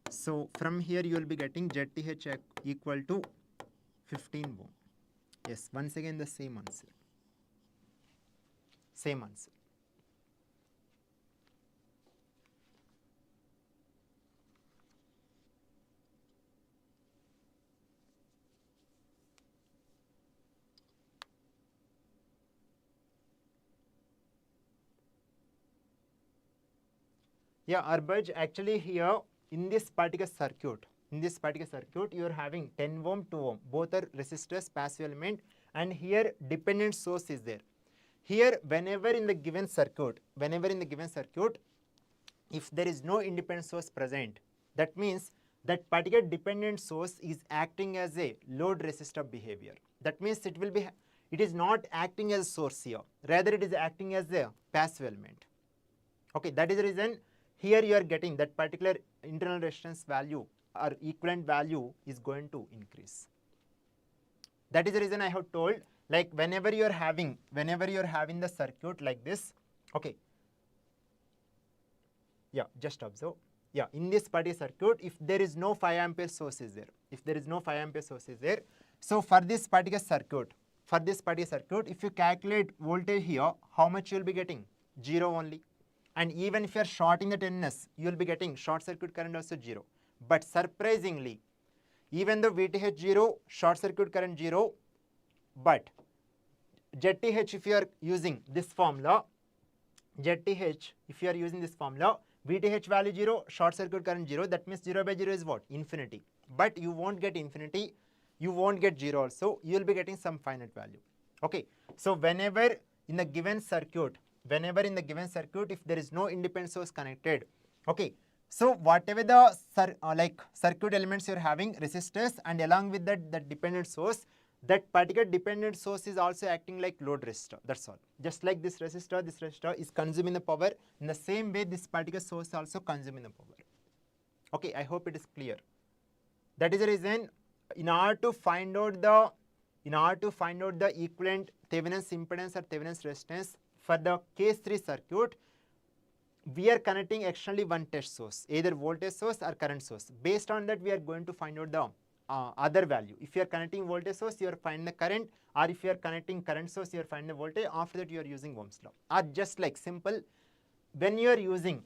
So, from here you will be getting ZTH equal to 15 ohm. Yes, once again the same answer. Same answer. Yeah, Arbaj, actually here in this particular circuit, you are having 10 ohm, 2 ohm, both are resistors, passive element, and here dependent source is there. Here, whenever in the given circuit, if there is no independent source present, that means that particular dependent source is acting as a load resistor behavior. That means it is not acting as a source here, rather it is acting as a passive element. Okay, that is the reason here you are getting that particular internal resistance value or equivalent value is going to increase. That is the reason I have told, like whenever you are having the circuit like this, okay. Yeah, just observe. Yeah, in this particular circuit, if there is no 5 ampere source is there, so for this particular circuit, for this particular circuit, if you calculate voltage here, how much you will be getting? 0 only. And even if you are shorting the terminus, you will be getting short circuit current also 0. But surprisingly, even though VTH 0, short circuit current 0, but ZTH, if you are using this formula, ZTH, if you are using this formula, VTH value 0, short circuit current 0, that means 0 by 0 is what? Infinity. But you won't get infinity, you won't get 0 also, you will be getting some finite value. Okay, so whenever in the given circuit, if there is no independent source connected, okay, so whatever the circuit elements you are having, resistors, and along with that, the dependent source, that particular dependent source is also acting like load resistor. That's all. Just like this resistor is consuming the power. In the same way, this particular source is also consuming the power. Okay, I hope it is clear. That is the reason, in order to find out the equivalent Thevenin's impedance or Thevenin's resistance for the case 3 circuit, we are connecting externally one test source, either voltage source or current source. Based on that, we are going to find out the other value. If you are connecting voltage source, you are finding the current, or if you are connecting current source, you are finding the voltage. After that, you are using Ohm's law. Or just like simple, when you are using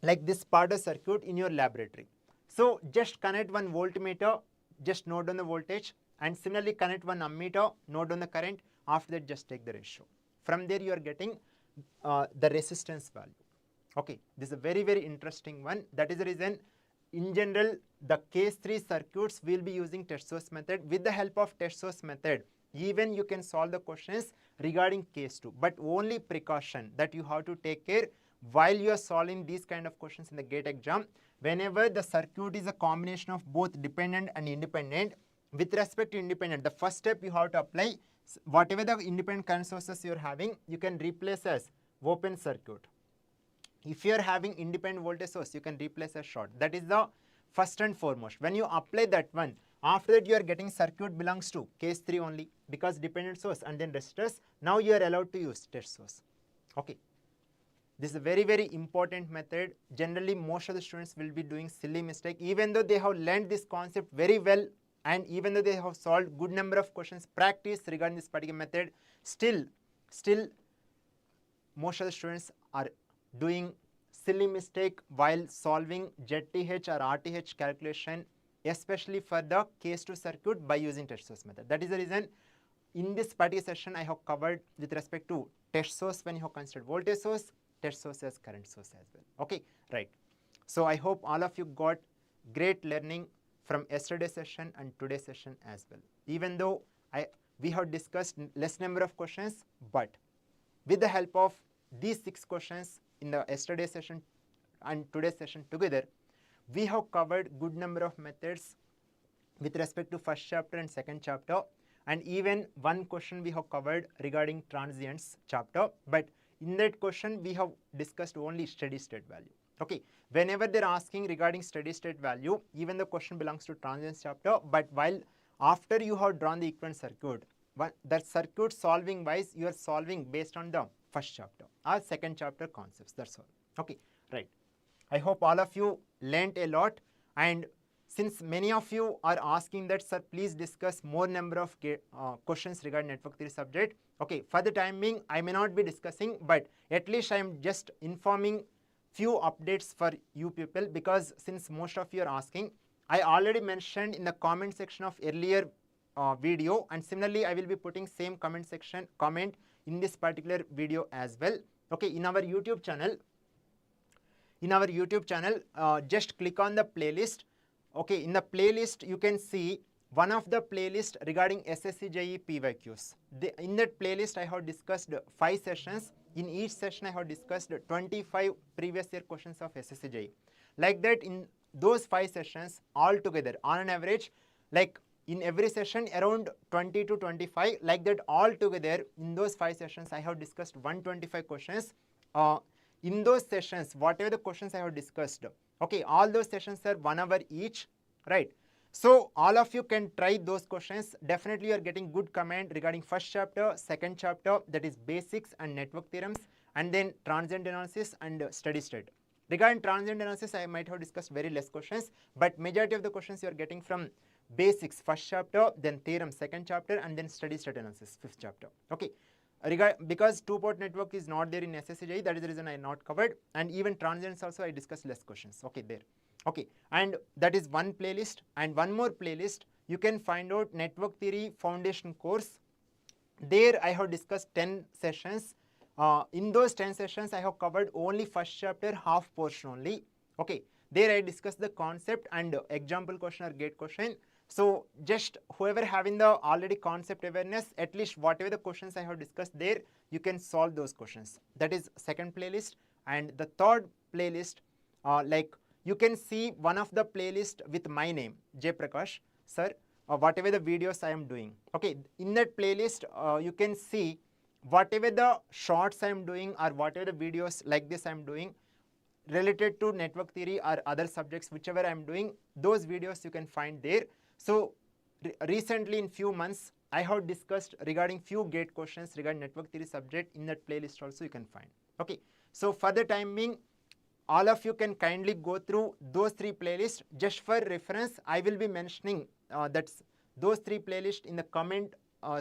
like this part of circuit in your laboratory. So just connect one voltmeter, just note down the voltage, and similarly connect one ammeter, note down the current. After that, just take the ratio. From there, you are getting the resistance value. Okay, this is a very, very interesting one. That is the reason, in general, the case 3 circuits will be using test source method. With the help of test source method, even you can solve the questions regarding case 2. But only precaution that you have to take care while you are solving these kind of questions in the GATE exam. Whenever the circuit is a combination of both dependent and independent, with respect to independent, the first step you have to apply, whatever the independent current sources you are having, you can replace as open circuit. If you are having independent voltage source, you can replace as short. That is the first and foremost. When you apply that one, after that you are getting circuit belongs to case 3 only, because dependent source and then resistors. Now you are allowed to use test source. Okay. This is a very, very important method. Generally, most of the students will be doing silly mistake, even though they have learned this concept very well, and even though they have solved good number of questions, practice regarding this particular method, still most of the students are doing silly mistake while solving ZTH or RTH calculation, especially for the case 2 circuit by using test source method. That is the reason in this particular session I have covered with respect to test source when you have considered voltage source, test source as current source as well. Okay, right. So I hope all of you got great learning from yesterday's session and today's session as well. Even though we have discussed less number of questions, but with the help of these 6 questions in the yesterday's session and today's session together, we have covered good number of methods with respect to first chapter and second chapter, and even one question we have covered regarding transients chapter. But in that question, we have discussed only steady state value. Okay, whenever they're asking regarding steady state value, even the question belongs to transients chapter, but while after you have drawn the equivalent circuit, that circuit solving wise, you are solving based on the first chapter or second chapter concepts. That's all. Okay, right. I hope all of you learnt a lot, and since many of you are asking that, sir, please discuss more number of questions regarding network theory subject. Okay, for the time being, I may not be discussing, but at least I am just informing few updates for you people, because since most of you are asking, I already mentioned in the comment section of earlier video, and similarly I will be putting same comment in this particular video as well. Okay, in our YouTube channel, just click on the playlist. Okay, in the playlist you can see one of the playlist regarding SSC JEE PYQs. In that playlist I have discussed 5 sessions. In each session I have discussed 25 previous year questions of SSC JEE. Like that, in those 5 sessions altogether, on an average, like in every session around 20 to 25, like that all together in those 5 sessions I have discussed 125 questions. In those sessions, whatever the questions I have discussed, okay, all those sessions are 1 hour each, right? So all of you can try those questions. Definitely you are getting good comment regarding first chapter, second chapter, that is basics and network theorems, and then transient analysis and steady state. Regarding transient analysis, I might have discussed very less questions, but majority of the questions you are getting from basics first chapter, then theorem second chapter, and then steady state analysis fifth chapter. Okay, because two-port network is not there in SSCJ, that is the reason I not covered, and even transients also I discussed less questions. Okay, there. Okay, and that is one playlist, and one more playlist you can find out network theory foundation course. There I have discussed 10 sessions. In those 10 sessions I have covered only first chapter half portion only. Okay, there I discussed the concept and example question or gate question. So just whoever having the already concept awareness, at least whatever the questions I have discussed there, you can solve those questions. That is second playlist. And the third playlist, like you can see one of the playlist with my name, Jeprakash, sir, whatever the videos I am doing. Okay, in that playlist, you can see whatever the shorts I am doing or whatever the videos like this I am doing related to network theory or other subjects, whichever I am doing, those videos you can find there. So recently in few months, I have discussed regarding few gate questions regarding network theory subject. In that playlist also you can find. Okay, so for the time being, all of you can kindly go through those three playlists. Just for reference, I will be mentioning that's those three playlists in the comment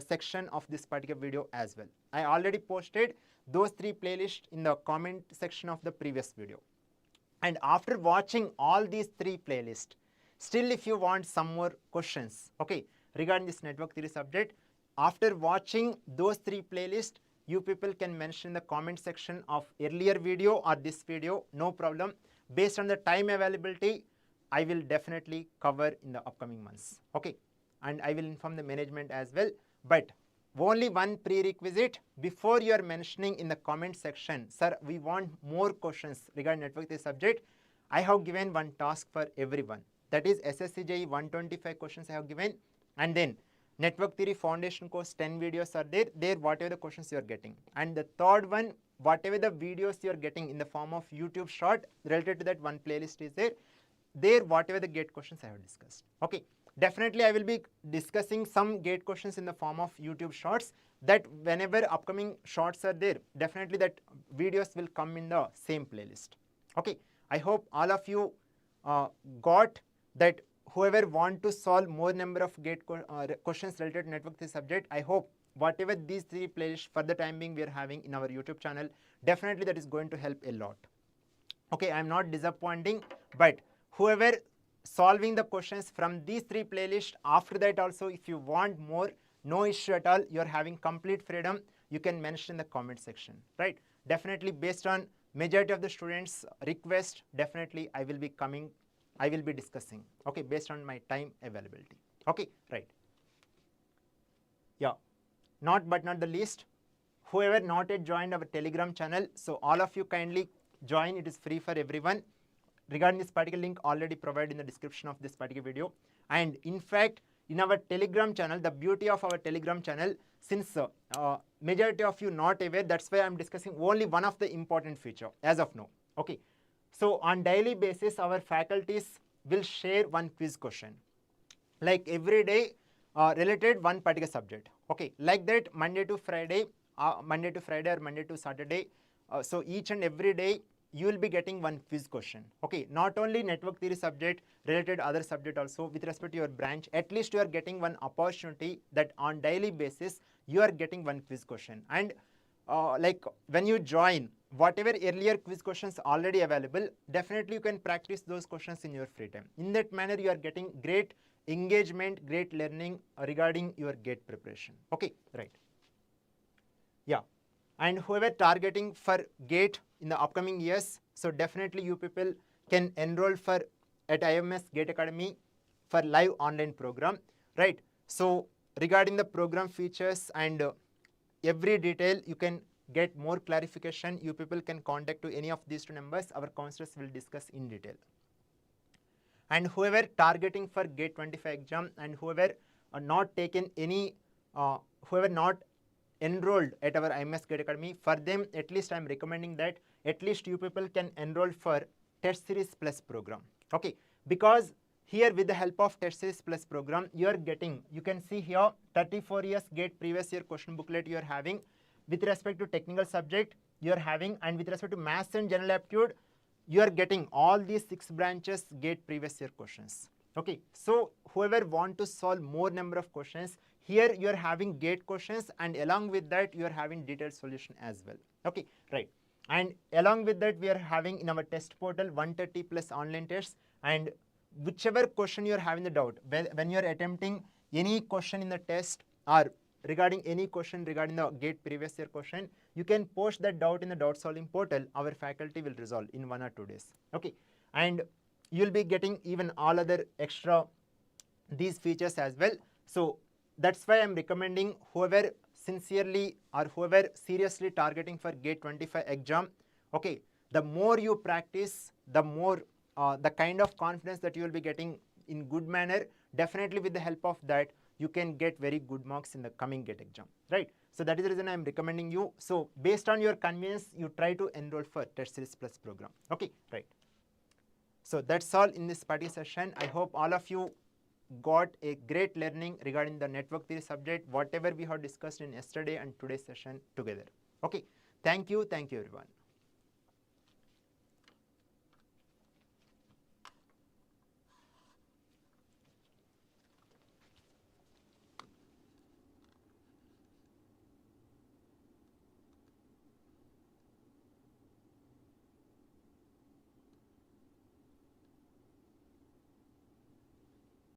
section of this particular video as well. I already posted those three playlists in the comment section of the previous video. And after watching all these three playlists, still if you want some more questions, okay, regarding this network theory subject, after watching those three playlists, you people can mention in the comment section of earlier video or this video, no problem. Based on the time availability, I will definitely cover in the upcoming months, okay, and I will inform the management as well. But only one prerequisite, before you are mentioning in the comment section, sir, we want more questions regarding network theory subject, I have given one task for everyone. That is SSCJ 125 questions I have given, and then network theory foundation course 10 videos are there whatever the questions you are getting. And the third one, whatever the videos you are getting in the form of YouTube short related to that one playlist is there whatever the gate questions I have discussed. Okay, definitely I will be discussing some gate questions in the form of YouTube shorts, that whenever upcoming shorts are there, definitely that videos will come in the same playlist. Okay, I hope all of you got that. Whoever want to solve more number of gate questions related to network theory subject, I hope whatever these three playlists for the time being we are having in our YouTube channel, definitely that is going to help a lot. Okay, I am not disappointing, but whoever solving the questions from these three playlists, after that also if you want more, no issue at all, you are having complete freedom, you can mention in the comment section, right? Definitely based on majority of the students request, definitely I will be coming, I will be discussing, okay, based on my time availability. Okay, right. Yeah, not the least, whoever not yet joined our Telegram channel, so all of you kindly join, it is free for everyone. Regarding this particular link already provided in the description of this particular video. And in fact, in our Telegram channel, the beauty of our Telegram channel, since majority of you not aware, that's why I'm discussing only one of the important feature as of now. Okay, so on daily basis, our faculties will share one quiz question, like every day related one particular subject. Okay, like that Monday to Friday or Monday to Saturday. So each and every day you will be getting one quiz question. Okay, not only network theory subject, related other subject also with respect to your branch, at least you are getting one opportunity that on daily basis you are getting one quiz question. And like when you join, whatever earlier quiz questions already available, definitely you can practice those questions in your free time. In that manner you are getting great engagement, great learning regarding your GATE preparation. Okay, right. Yeah, and whoever targeting for GATE in the upcoming years, so definitely you people can enroll for at IMS GATE Academy for live online program, right? So regarding the program features and every detail, you can get more clarification. You people can contact to any of these two numbers. Our counselors will discuss in detail. And whoever targeting for GATE 25 exam and whoever not taken any, whoever not enrolled at our IMS GATE Academy, for them at least I am recommending that at least you people can enroll for Test Series Plus program. Okay, because here with the help of Test Series Plus program, you are getting, you can see here 34 years GATE previous year question booklet you are having. With respect to technical subject you are having, and with respect to maths and general aptitude, you are getting all these 6 branches GATE previous year questions. Okay, so whoever want to solve more number of questions, here you are having gate questions, and along with that you are having detailed solution as well. Okay, right. And along with that we are having in our test portal 130 plus online tests, and whichever question you are having the doubt, when you are attempting any question in the test or regarding any question regarding the gate previous year question, you can post that doubt in the doubt solving portal. Our faculty will resolve in 1 or 2 days. Okay, and you'll be getting even all other extra these features as well. So that's why I'm recommending whoever sincerely or whoever seriously targeting for gate 25 exam, okay, the more you practice, the more the kind of confidence that you will be getting in good manner. Definitely with the help of that you can get very good marks in the coming gate exam, right? So that is the reason I'm recommending you. So based on your convenience, you try to enroll for test series plus program. Okay, right. So that's all in this party session. I hope all of you got a great learning regarding the network theory subject, whatever we have discussed in yesterday and today's session together. Okay, thank you everyone.